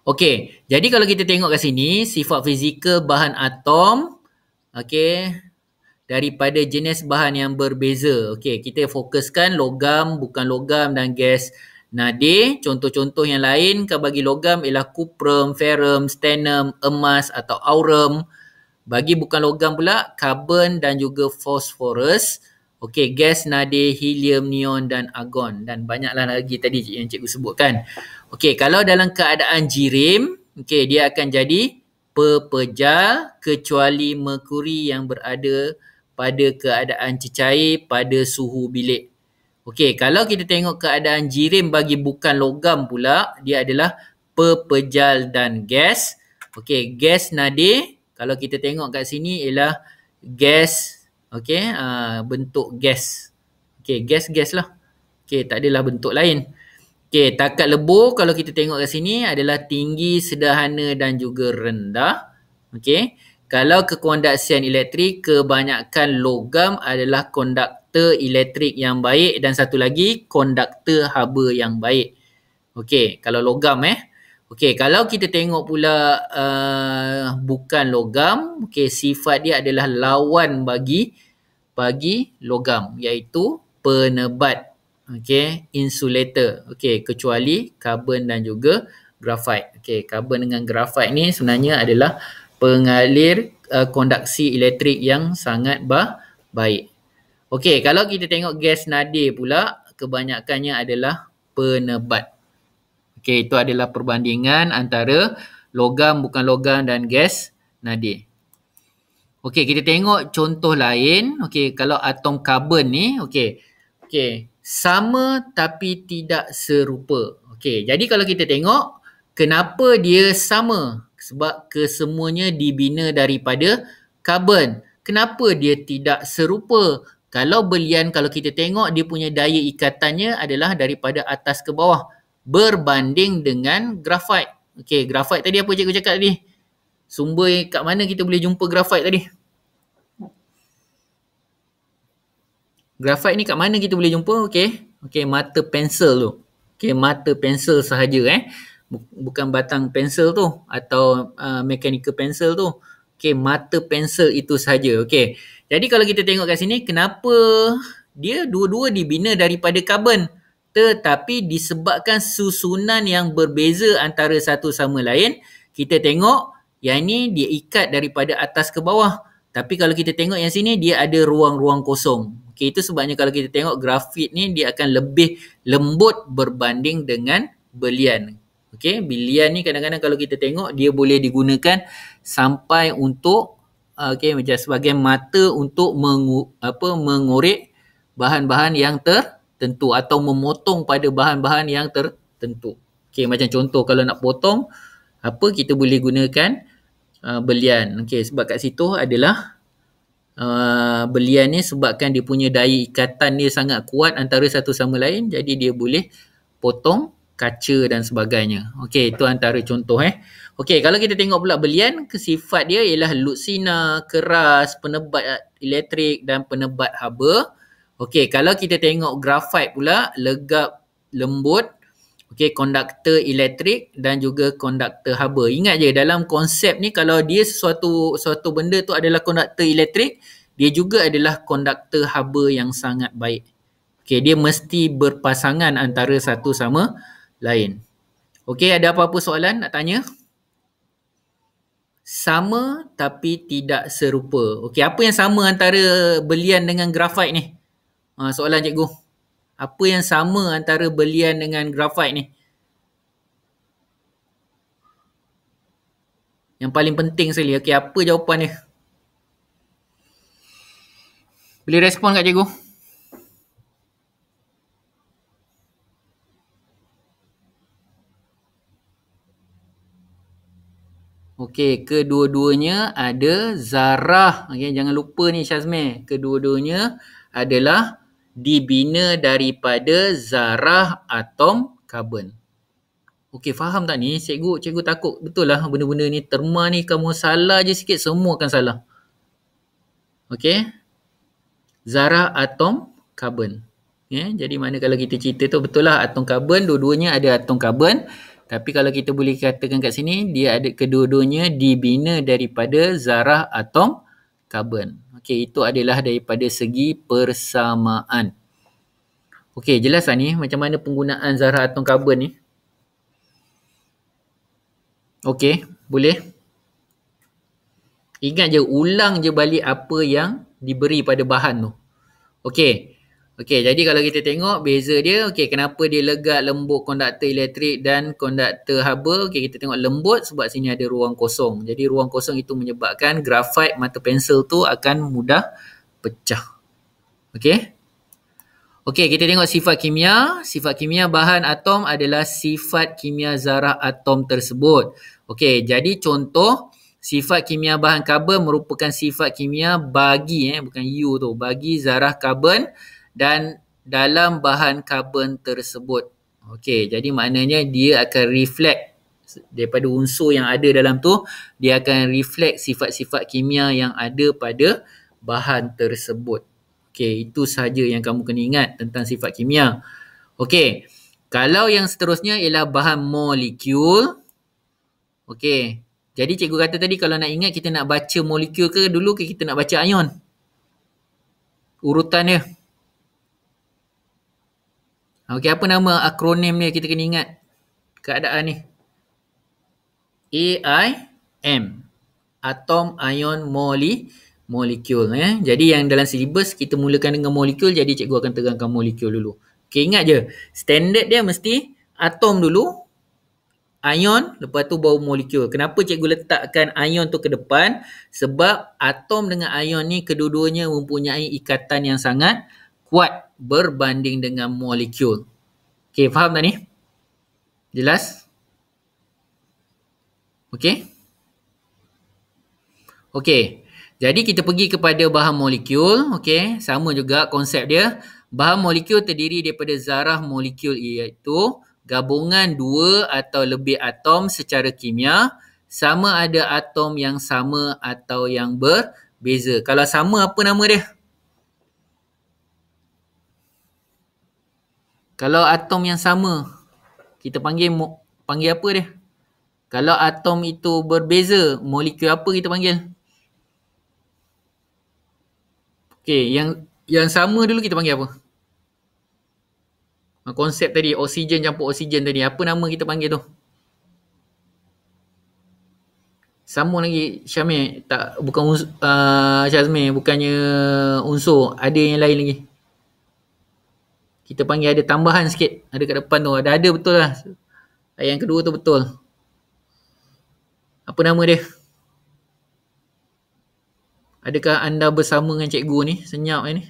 Okay, jadi kalau kita tengok kat sini, sifat fizikal bahan atom, okay, daripada jenis bahan yang berbeza. Okay, kita fokuskan logam, bukan logam dan gas nadir. Contoh-contoh yang lain bagi logam ialah kuprum, ferrum, stannum, emas atau aurum. Bagi bukan logam pula, karbon dan juga fosforus. Okay, gas nadir, helium, neon dan argon. Dan banyaklah lagi tadi yang cikgu sebutkan. Okay, kalau dalam keadaan jirim, okay, dia akan jadi pepejal kecuali merkuri yang berada pada keadaan cecair pada suhu bilik. Okey, kalau kita tengok keadaan jirim bagi bukan logam pula, dia adalah pepejal dan gas. Okey, gas nadir, kalau kita tengok kat sini ialah gas, okey, bentuk gas. Okey, gas lah. Okey, tak adalah bentuk lain. Okey, takat lebur kalau kita tengok kat sini adalah tinggi, sederhana dan juga rendah. Okey, kalau kekondaksian elektrik, kebanyakan logam adalah konduktor elektrik yang baik dan satu lagi konduktor haba yang baik. Okey, kalau logam Okey, kalau kita tengok pula bukan logam, okey, sifat dia adalah lawan bagi logam, iaitu penebat. Okey, insulator. Okey, kecuali karbon dan juga grafit. Okey, karbon dengan grafit ni sebenarnya adalah pengalir konduksi elektrik yang sangat baik. Okey, kalau kita tengok gas nadir pula, kebanyakannya adalah penebat. Okey, itu adalah perbandingan antara logam, bukan logam dan gas nadir. Okey, kita tengok contoh lain. Okey, kalau atom karbon ni, okey, sama tapi tidak serupa. Okey, jadi kalau kita tengok, kenapa dia sama? Sebab kesemuanya dibina daripada karbon. Kenapa dia tidak serupa? Kalau belian, kalau kita tengok, dia punya daya ikatannya adalah daripada atas ke bawah berbanding dengan grafit. Okey, grafit tadi apa cikgu cakap tadi? Sumber kat mana kita boleh jumpa grafit tadi? Grafit ni kat mana kita boleh jumpa? Okey, mata pensel tu. Okey, mata pensel sahaja bukan batang pensel tu atau mechanical pencil tu. Okey, mata pensel itu sahaja. Okey. Jadi kalau kita tengok kat sini, kenapa dia dua-dua dibina daripada karbon? Tetapi disebabkan susunan yang berbeza antara satu sama lain, kita tengok yang ni dia ikat daripada atas ke bawah. Tapi kalau kita tengok yang sini, dia ada ruang-ruang kosong. Okey, itu sebabnya kalau kita tengok grafit ni, dia akan lebih lembut berbanding dengan belian. Okey, belian ni kadang-kadang kalau kita tengok, dia boleh digunakan sampai untuk macam sebagai mata untuk mengorek bahan-bahan yang tertentu atau memotong pada bahan-bahan yang tertentu. Okey, macam contoh kalau nak potong kita boleh gunakan belian. Okey, sebab kat situ adalah belian ni sebabkan dia punya daya ikatan dia sangat kuat antara satu sama lain, jadi dia boleh potong kaca dan sebagainya. Okey, itu antara contoh Okey, kalau kita tengok pula belian, sifat dia ialah lutsina, keras, penebat elektrik dan penebat haba. Okey, kalau kita tengok grafit pula, legap, lembut, okey, konduktor elektrik dan juga konduktor haba. Ingat je dalam konsep ni, kalau dia suatu benda tu adalah konduktor elektrik, dia juga adalah konduktor haba yang sangat baik. Okey, dia mesti berpasangan antara satu sama lain. Okey, ada apa-apa soalan nak tanya? Sama tapi tidak serupa. Okey, apa yang sama antara belian dengan grafit ni? Soalan cikgu. Apa yang sama antara belian dengan grafit ni? Yang paling penting sekali. Okey, apa jawapan dia? Boleh respon kat cikgu? Okey, kedua-duanya ada zarah. Okey, jangan lupa ni Syazmi. Kedua-duanya adalah dibina daripada zarah atom karbon. Okey, faham tak ni? Cikgu takut betul lah benda-benda ni. Terma ni kamu salah je sikit, semua akan salah. Okey. Zarah atom karbon. Jadi mana kalau kita cerita tu betul lah atom karbon, dua-duanya ada atom karbon. Tapi kalau kita boleh katakan kat sini, dia ada kedua-duanya dibina daripada zarah atom karbon. Okey, itu adalah daripada segi persamaan. Okey, jelas tak ni macam mana penggunaan zarah atom karbon ni? Okey, boleh? Ingat je, ulang je balik apa yang diberi pada bahan tu. Okey, Okey, jadi kalau kita tengok beza dia, okey, kenapa dia legat, lembut, konduktor elektrik dan konduktor haba. Okey, kita tengok lembut sebab sini ada ruang kosong. Jadi ruang kosong itu menyebabkan grafit mata pensel tu akan mudah pecah. Okey. Okey, kita tengok sifat kimia. Sifat kimia bahan atom adalah sifat kimia zarah atom tersebut. Okey, jadi contoh sifat kimia bahan karbon merupakan sifat kimia bagi bukan U tu, bagi zarah karbon dan dalam bahan karbon tersebut. Okey, jadi maknanya dia akan reflect daripada unsur yang ada dalam tu, dia akan reflect sifat-sifat kimia yang ada pada bahan tersebut. Okey, itu sahaja yang kamu kena ingat tentang sifat kimia. Okey, kalau yang seterusnya ialah bahan molekul. Okey, jadi cikgu kata tadi kalau nak ingat kita nak baca molekul ke dulu ke kita nak baca ion? Urutan dia. Okey, apa nama akronim dia kita kena ingat keadaan ni? AIM. Atom, ion, molekul. Jadi yang dalam silibus kita mulakan dengan molekul, jadi cikgu akan terangkan molekul dulu. Okey, ingat je. Standard dia mesti atom dulu, ion, lepas tu baru molekul. Kenapa cikgu letakkan ion tu ke depan? Sebab atom dengan ion ni kedua-duanya mempunyai ikatan yang sangat kuat berbanding dengan molekul. Okey, faham tak ni? Jelas? Okey? Okey, jadi kita pergi kepada bahan molekul. Okey, sama juga konsep dia. Bahan molekul terdiri daripada zarah molekul iaitu gabungan dua atau lebih atom secara kimia, sama ada atom yang sama atau yang berbeza. Kalau sama, apa nama dia? Kalau atom yang sama, kita panggil apa dia? Kalau atom itu berbeza, molekul apa kita panggil? Okey, yang sama dulu kita panggil apa? Konsep tadi, oksigen campur oksigen tadi, apa nama kita panggil tu? Sama lagi Syamil, tak, bukan Syazmi, bukannya unsur, ada yang lain lagi. Kita panggil ada tambahan sikit, ada kat depan tu, ada betul lah. Yang kedua tu betul. Apa nama dia? Adakah anda bersama dengan cikgu ni? Senyap ni.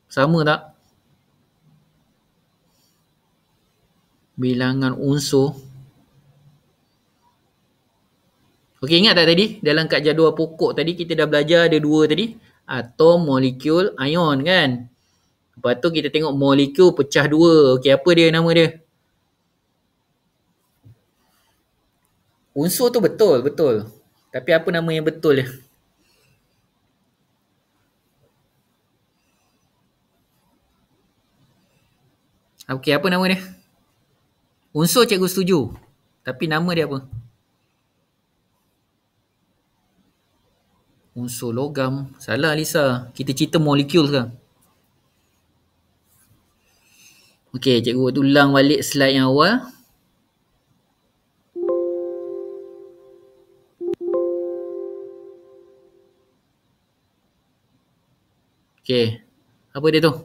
Sama tak? Bilangan unsur. Okey, ingat tak tadi? Dalam kat jadual pokok tadi kita dah belajar ada dua tadi. Atom, molekul, ion kan? Lepas tu kita tengok molekul pecah dua. Okey, apa dia nama dia? Unsur tu betul. Tapi apa nama yang betul dia? Okey, apa nama dia? Unsur cikgu setuju. Tapi nama dia apa? Unsur logam. Salah Lisa. Kita cerita molekul sekarang. Okey, cikgu ulang balik slide yang awal. Okey. Apa dia tu?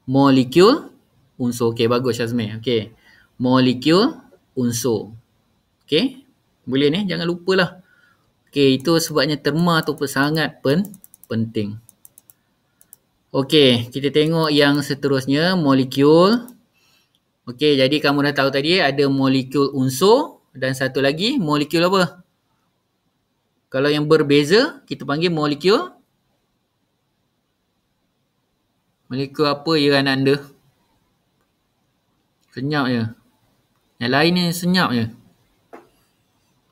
Molekul, unsur. Okey, bagus Syazmi. Okey. Molekul, unsur. Okey. Boleh ni, jangan lupalah. Okey, itu sebabnya terma tu sangat penting. Okey, kita tengok yang seterusnya, molekul. Okey, jadi kamu dah tahu tadi ada molekul unsur dan satu lagi molekul apa? Kalau yang berbeza, kita panggil molekul. Molekul apa ya anak anda? Senyap je. Yang lain ni senyap je.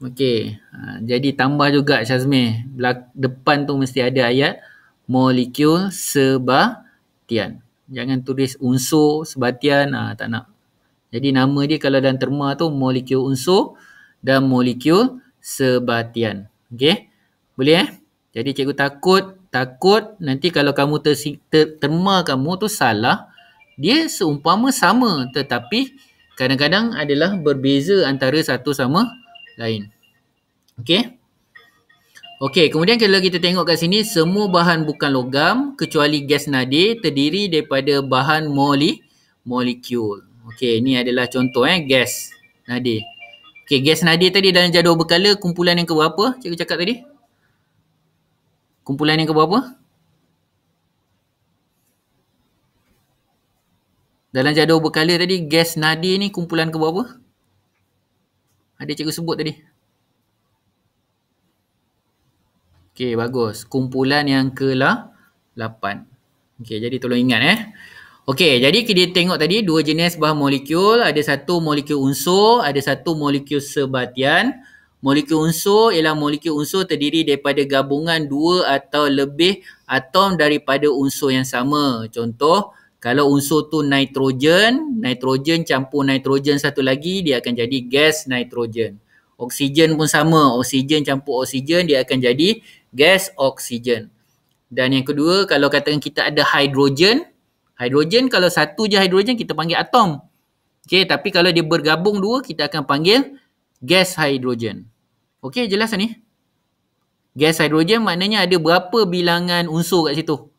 Okey, jadi tambah juga Syazmi. Depan tu mesti ada ayat molekul sebatian. Jangan tulis unsur sebatian, tak nak. Jadi nama dia kalau dalam terma tu molekul unsur dan molekul sebatian. Okey? Boleh Jadi cikgu takut nanti kalau kamu terma kamu tu salah. Dia seumpama sama tetapi kadang-kadang adalah berbeza antara satu sama lain. Okey? Okey, kemudian kalau kita tengok kat sini, semua bahan bukan logam kecuali gas nadir terdiri daripada bahan molekul. Okey, ni adalah contoh gas nadir. Okey, gas nadir tadi dalam jadual berkala kumpulan yang keberapa? Cikgu cakap tadi? Kumpulan yang keberapa? Dalam jadual berkala tadi, gas nadir ni kumpulan keberapa? Ada cikgu sebut tadi. Okey, bagus. Kumpulan yang ke-8. Okey, jadi tolong ingat Okey, jadi kita tengok tadi dua jenis bahan molekul. Ada satu molekul unsur, ada satu molekul sebatian. Molekul unsur ialah molekul unsur terdiri daripada gabungan dua atau lebih atom daripada unsur yang sama. Contoh, kalau unsur tu nitrogen, nitrogen campur nitrogen satu lagi, dia akan jadi gas nitrogen. Oksigen pun sama, oksigen campur oksigen, dia akan jadi gas oksigen. Dan yang kedua, kalau katakan kita ada hidrogen, hidrogen kalau satu je hidrogen kita panggil atom. Okey, tapi kalau dia bergabung dua kita akan panggil gas hidrogen. Okey, jelas ni? Gas hidrogen maknanya ada berapa bilangan unsur kat situ?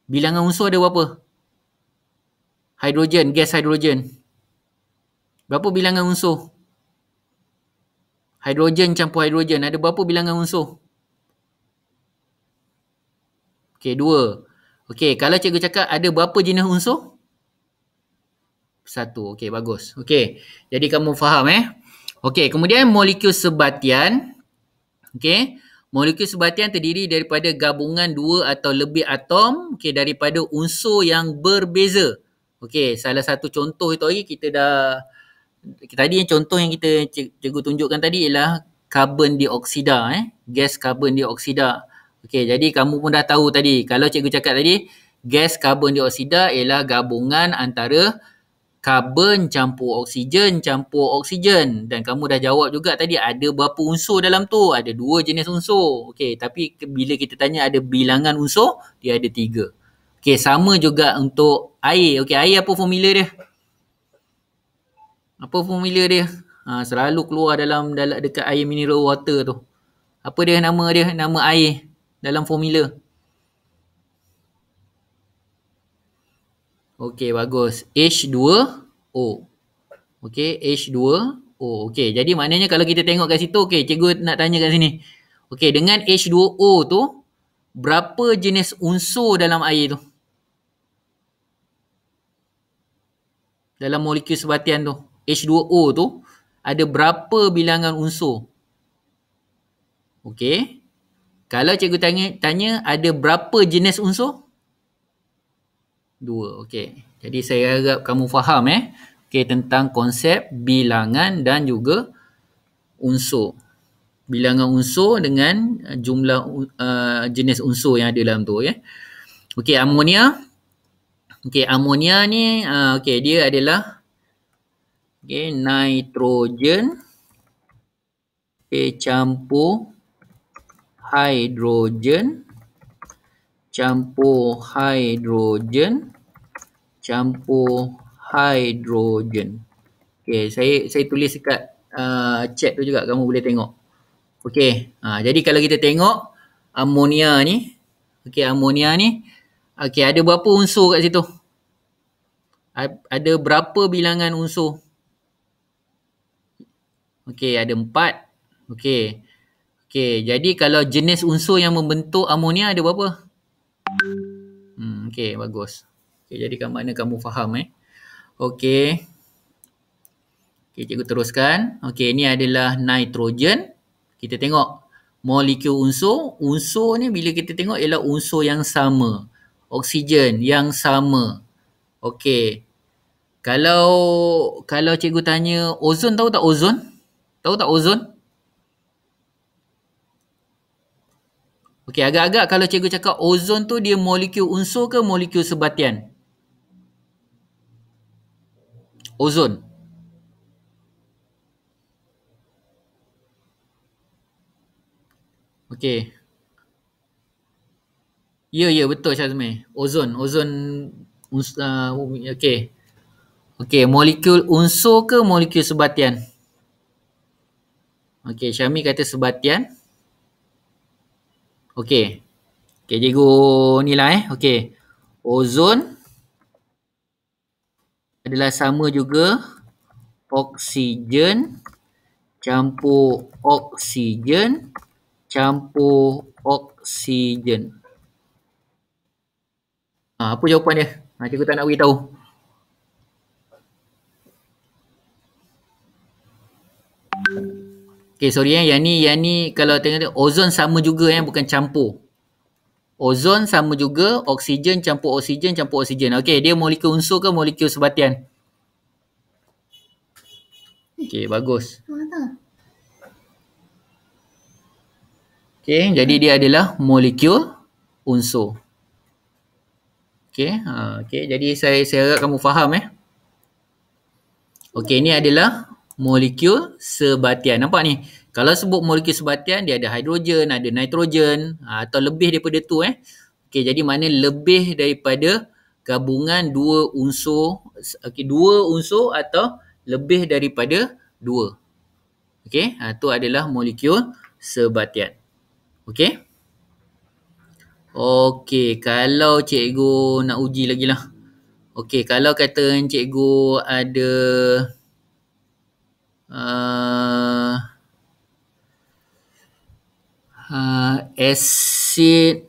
Bilangan unsur ada berapa? Hidrogen, gas hidrogen. Berapa bilangan unsur? Hidrogen campur hidrogen, ada berapa bilangan unsur? Okey, 2. Okey, kalau cikgu cakap ada berapa jenis unsur? 1. Okey, bagus. Okey, jadi kamu faham Okey, kemudian molekul sebatian. Okey, molekul sebatian terdiri daripada gabungan dua atau lebih atom daripada unsur yang berbeza. Okey, salah satu contoh itu lagi kita dah tadi yang contoh yang kita cikgu tunjukkan tadi ialah karbon dioksida gas karbon dioksida. Okey, jadi kamu pun dah tahu tadi kalau cikgu cakap tadi gas karbon dioksida ialah gabungan antara karbon campur oksigen dan kamu dah jawab juga tadi ada berapa unsur dalam tu, ada 2 jenis unsur. Okey, tapi bila kita tanya ada bilangan unsur, dia ada 3. Okey, sama juga untuk air. Okey, air apa formula dia? Apa formula dia? Selalu keluar dalam dekat air mineral water tu. Apa dia nama dia? Nama air dalam formula. Okey, bagus. H2O. Okey, H2O. Okey, jadi maknanya kalau kita tengok kat situ, okey, cikgu nak tanya kat sini. Okey, dengan H2O tu, berapa jenis unsur dalam air tu? Dalam molekul sebatian tu. H2O tu, ada berapa bilangan unsur? Okey. Kalau cikgu tanya ada berapa jenis unsur? 2. Okey. Jadi saya harap kamu faham okey, tentang konsep bilangan dan juga unsur. Bilangan unsur dengan jumlah jenis unsur yang ada dalam tu Okey, amonia. Okey, amonia ni okey, dia adalah nitrogen campur hidrogen campur hidrogen campur hidrogen. Okey, saya tulis dekat chat tu juga, kamu boleh tengok. Okey, jadi kalau kita tengok amonia ni, okey, amonia ni okey, ada berapa unsur kat situ? Ada berapa bilangan unsur? Okey, ada 4. Okey. Okey, jadi kalau jenis unsur yang membentuk amonia ada berapa? Okey, bagus. Okey, jadi kat mana kamu faham Okey. Okey, cikgu teruskan. Okey, ini adalah nitrogen. Kita tengok molekul unsur. Unsur ni bila kita tengok ialah unsur yang sama. Oksigen yang sama. Okey. Kalau cikgu tanya ozon, tahu tak ozon? Tahu tak ozon? Okey, agak-agak kalau cikgu cakap ozon tu dia molekul unsur ke molekul sebatian? Ozon. Okey. Ya, betul Syazmi. Ozon. Okey. Okey, molekul unsur ke molekul sebatian? Okey, Syami kata sebatian. Okey. Okey, cikgu ni lah Okey. Ozon adalah sama juga oksigen campur oksigen campur oksigen. Apa jawapan dia? Cikgu tak nak beritahu. Okey, sorry yang ni kalau tengok ozon sama juga bukan campur. Ozon sama juga oksigen campur oksigen campur oksigen. Okey, dia molekul unsur ke molekul sebatian? Okey, bagus. Okey, jadi dia adalah molekul unsur. Okey, okey, jadi saya harap kamu faham Okey, ni adalah molekul sebatian. Nampak ni? Kalau sebut molekul sebatian, dia ada hidrogen, ada nitrogen, atau lebih daripada tu Okey, jadi mana lebih daripada gabungan dua unsur, dua unsur atau lebih daripada dua. Okey, tu adalah molekul sebatian. Okey? Okey, kalau cikgu nak uji lagi lah. Okey, kalau kata cikgu ada asid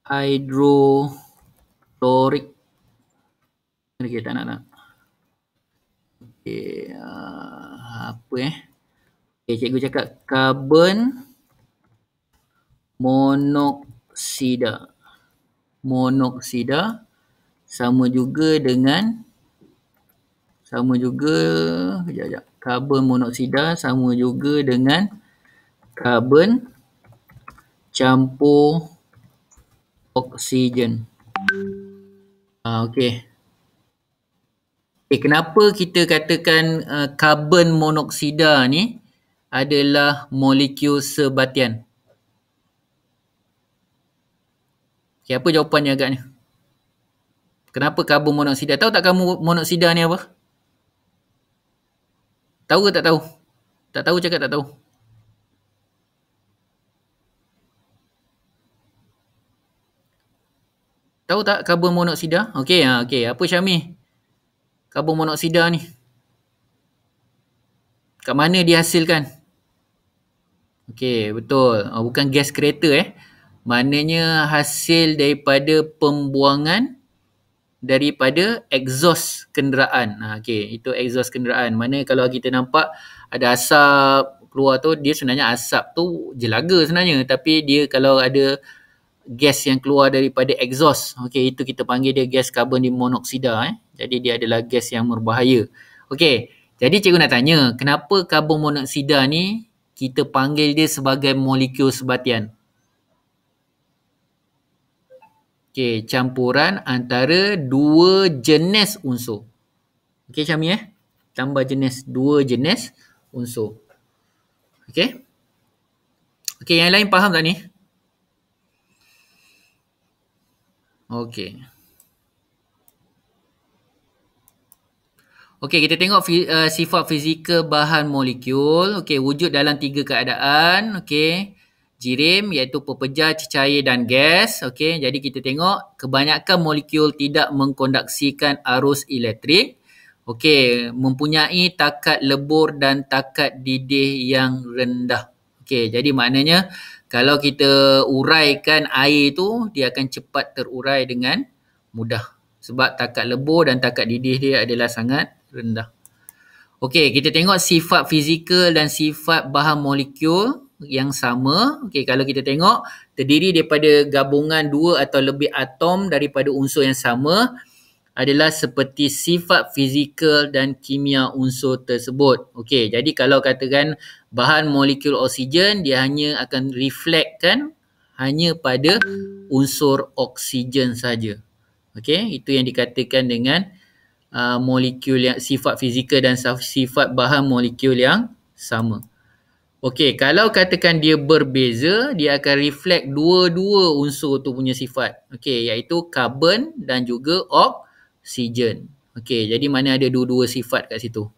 hidroklorik. Okey, tak nak. Okey, apa Okey, cikgu cakap karbon monoksida. Monoksida sama juga dengan karbon monoksida sama juga dengan karbon campur oksigen. Okey. Kenapa kita katakan karbon monoksida ni adalah molekul sebatian? Okey, apa jawapannya agaknya? Kenapa karbon monoksida? Tahu tak kamu monoksida ni apa? Tahu ke tak tahu? Tak tahu cakap tak tahu. Tahu tak karbon monoksida? Okey, okey. Apa Syami? Karbon monoksida ni. Kat mana dihasilkan? Okey, betul. Bukan gas kereta Maknanya hasil daripada pembuangan daripada exhaust kenderaan. Okey, itu exhaust kenderaan. Mana kalau kita nampak ada asap keluar tu, dia sebenarnya asap tu jelaga sebenarnya. Tapi dia kalau ada gas yang keluar daripada exhaust, okey, itu kita panggil dia gas karbon monoksida. Jadi dia adalah gas yang berbahaya. Okey, jadi cikgu nak tanya, kenapa karbon monoksida ni kita panggil dia sebagai molekul sebatian? Okey, campuran antara dua jenis unsur. Okey Syami tambah jenis, dua jenis unsur. Okey. Okey, yang lain faham tak ni? Okey. Okey, kita tengok sifat fizikal bahan molekul. Okey, wujud dalam tiga keadaan. Okey. Jirim iaitu pepejah, cecair dan gas. Okey, jadi kita tengok kebanyakan molekul tidak mengkonduksikan arus elektrik. Okey, mempunyai takat lebur dan takat didih yang rendah. Okey, jadi maknanya kalau kita uraikan air tu, dia akan cepat terurai dengan mudah. Sebab takat lebur dan takat didih dia adalah sangat rendah. Okey, kita tengok sifat fizikal dan sifat bahan molekul yang sama. Okey, kalau kita tengok terdiri daripada gabungan dua atau lebih atom daripada unsur yang sama adalah seperti sifat fizikal dan kimia unsur tersebut. Okey, jadi kalau katakan bahan molekul oksigen, dia hanya akan reflektkan hanya pada unsur oksigen saja. Okey, itu yang dikatakan dengan molekul yang sifat fizikal dan sifat bahan molekul yang sama. Okey, kalau katakan dia berbeza, dia akan reflect dua-dua unsur tu punya sifat. Okey, iaitu karbon dan juga oksigen. Okey, jadi mana ada dua-dua sifat kat situ.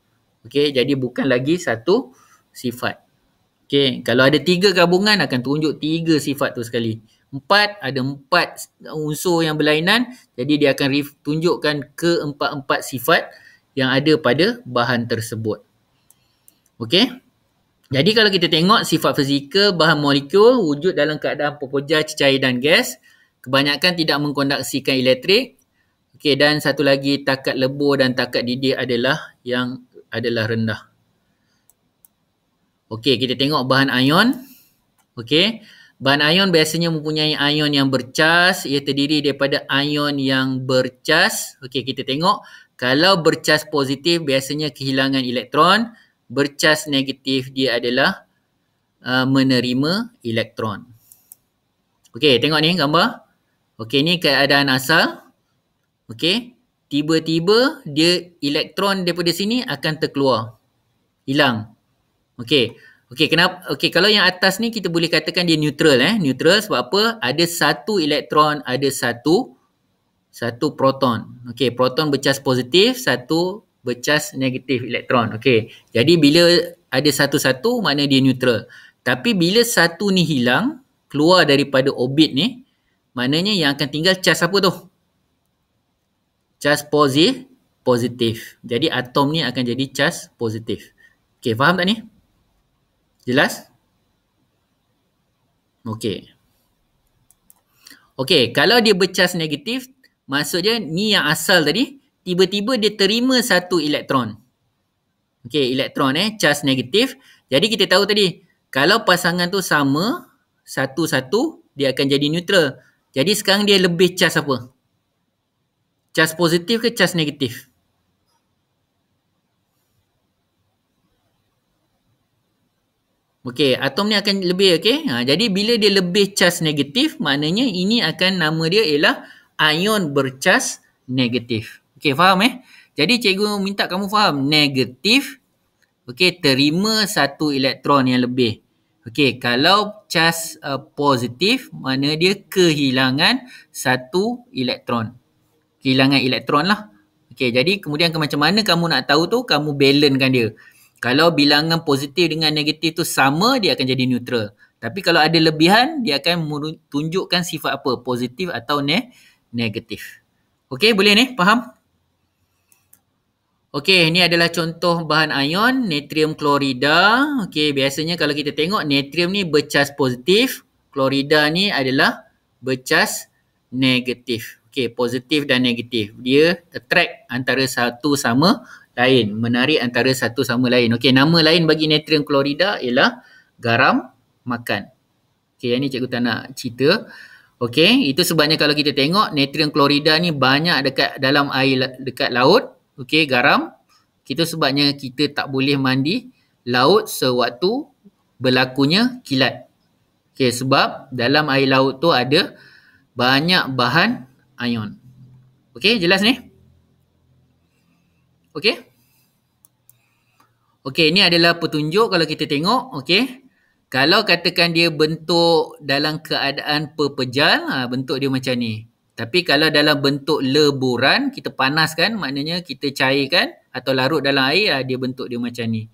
Okey, jadi bukan lagi satu sifat. Okay, kalau ada 3 gabungan akan tunjuk 3 sifat tu sekali. 4 ada 4 unsur yang berlainan, jadi dia akan tunjukkan keempat-empat sifat yang ada pada bahan tersebut. Okay, jadi kalau kita tengok sifat fizikal bahan molekul wujud dalam keadaan pepejal, cecair dan gas, kebanyakan tidak mengkonduksikan elektrik. Okay, dan satu lagi takat lebur dan takat didih adalah rendah. Okey, kita tengok bahan ion. Okey, bahan ion biasanya mempunyai ion yang bercas. Ia terdiri daripada ion yang bercas. Okey, kita tengok. Kalau bercas positif biasanya kehilangan elektron. Bercas negatif dia adalah menerima elektron. Okey, tengok ni gambar. Okey, ni keadaan asal. Okey, tiba-tiba dia elektron daripada sini akan terkeluar. Hilang. Okey. Kenapa? Okey, kalau yang atas ni kita boleh katakan dia neutral Neutral sebab apa? Ada satu elektron, ada satu proton. Okey, proton bercas positif, satu bercas negatif elektron. Okey. Jadi bila ada satu-satu makna dia neutral. Tapi bila satu ni hilang, keluar daripada orbit ni, maknanya yang akan tinggal cas apa tu? Cas positif. Jadi atom ni akan jadi cas positif. Okey, faham tak ni? Jelas? Okey. Okey, kalau dia bercas negatif, maksudnya ni yang asal tadi, tiba-tiba dia terima satu elektron. Okey, elektron cas negatif. Jadi kita tahu tadi, kalau pasangan tu sama, satu-satu, dia akan jadi neutral. Jadi sekarang dia lebih cas apa? Cas positif ke cas negatif? Okey, atom ni akan lebih, okey. Jadi bila dia lebih cas negatif, maknanya ini akan nama dia ialah ion bercas negatif. Okey, faham Jadi cikgu minta kamu faham negatif. Okey, terima satu elektron yang lebih. Okey, kalau cas positif, makna dia kehilangan satu elektron. Kehilangan elektron lah. Okey, jadi kemudian macam mana kamu nak tahu tu, kamu balancekan dia. Kalau bilangan positif dengan negatif tu sama, dia akan jadi neutral. Tapi kalau ada lebihan, dia akan tunjukkan sifat apa? Positif atau negatif. Okey, boleh ni? Faham? Okey, ini adalah contoh bahan ion, natrium klorida. Okey, biasanya kalau kita tengok natrium ni bercas positif, klorida ni adalah bercas negatif. Okey, positif dan negatif. Dia attract antara satu sama lain, menarik antara satu sama lain. Okey, nama lain bagi natrium klorida ialah garam makan. Okey, yang ni cikgu tak nak cerita. Okey, itu sebabnya kalau kita tengok natrium klorida ni banyak dekat dalam air dekat laut. Okey, garam. Itu sebabnya kita tak boleh mandi laut sewaktu berlakunya kilat. Okey, sebab dalam air laut tu ada banyak bahan ion. Okey, jelas ni? Okey. Okey, ini adalah petunjuk kalau kita tengok. Okey. Kalau katakan dia bentuk dalam keadaan pepejal, bentuk dia macam ni. Tapi kalau dalam bentuk leburan, kita panaskan, maknanya kita cairkan atau larut dalam air, dia bentuk dia macam ni.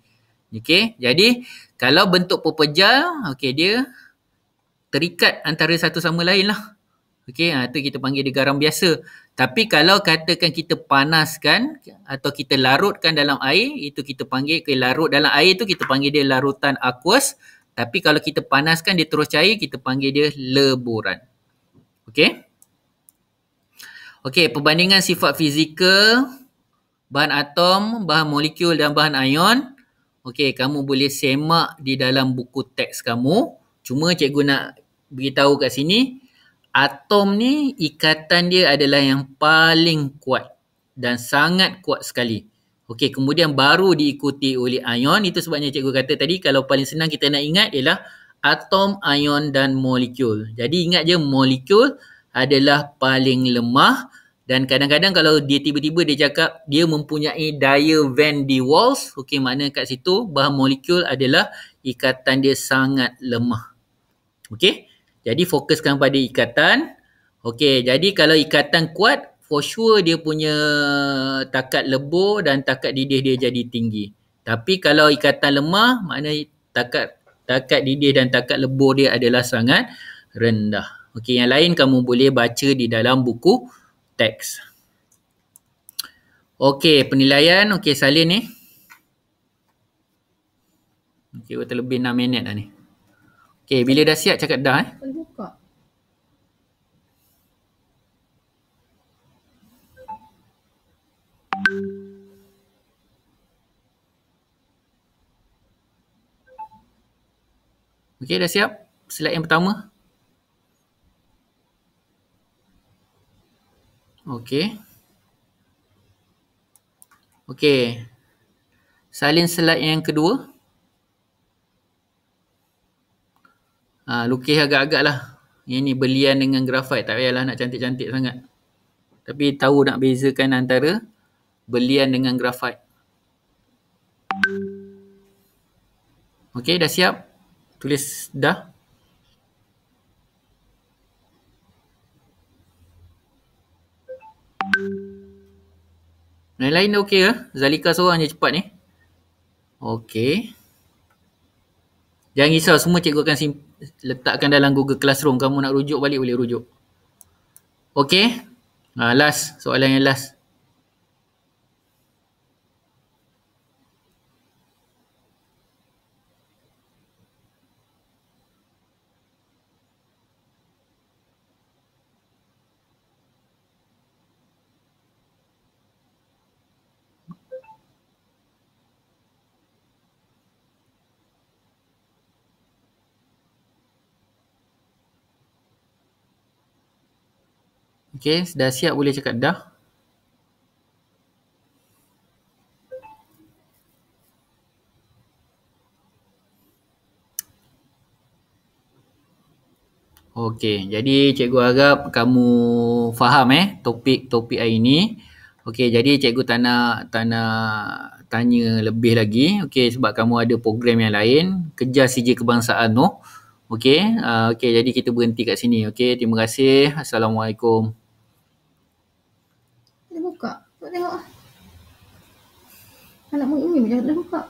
Okey. Jadi, kalau bentuk pepejal, okey, dia terikat antara satu sama lain lah. Okey, itu kita panggil dia garam biasa. Tapi kalau katakan kita panaskan atau kita larutkan dalam air, itu kita panggil, larut dalam air tu kita panggil dia larutan aqueous. Tapi kalau kita panaskan dia terus cair, kita panggil dia leburan. Okey. Okey, perbandingan sifat fizikal bahan atom, bahan molekul dan bahan ion. Okey, kamu boleh semak di dalam buku teks kamu. Cuma cikgu nak beritahu kat sini, atom ni ikatan dia adalah yang paling kuat dan sangat kuat sekali. Okey, kemudian baru diikuti oleh ion. Itu sebabnya cikgu kata tadi kalau paling senang kita nak ingat ialah atom, ion dan molekul. Jadi ingat je molekul adalah paling lemah dan kadang-kadang kalau dia tiba-tiba dia cakap dia mempunyai daya van der Waals, okey, makna kat situ bahan molekul adalah ikatan dia sangat lemah. Okey? Jadi fokuskan pada ikatan. Okey, jadi kalau ikatan kuat, for sure dia punya takat lebur dan takat didih dia jadi tinggi. Tapi kalau ikatan lemah, maknanya takat takat didih dan takat lebur dia adalah sangat rendah. Okey, yang lain kamu boleh baca di dalam buku teks. Okey, penilaian. Okey, salin ni. Okey, terlebih 6 minit dah ni. Okey, bila dah siap cakap dah Boleh buka. Okey, dah siap? Slide yang pertama. Okey. Okey. Salin slide yang kedua. Lukis agak-agak lah. Yang ni belian dengan grafit. Tak payahlah nak cantik-cantik sangat. Tapi tahu nak bezakan antara belian dengan grafit. Okey, dah siap? Tulis dah. Yang lain dah okey ke? Zalika seorang je cepat ni. Okey. Jangan risau, semua cikgu akan letakkan dalam Google Classroom. Kamu nak rujuk balik boleh rujuk. Okey. Last. Soalan yang last. Okey, dah siap boleh cakap dah. Okey, jadi cikgu harap kamu faham topik-topik hari ni. Okey, jadi cikgu tak nak tanya lebih lagi. Okey, sebab kamu ada program yang lain. Kejar CJ kebangsaan tu. Okey, okey, jadi kita berhenti kat sini. Okey, terima kasih. Assalamualaikum. Boleh buka. Tak tengok lah. Anak mu ini macam dah buka.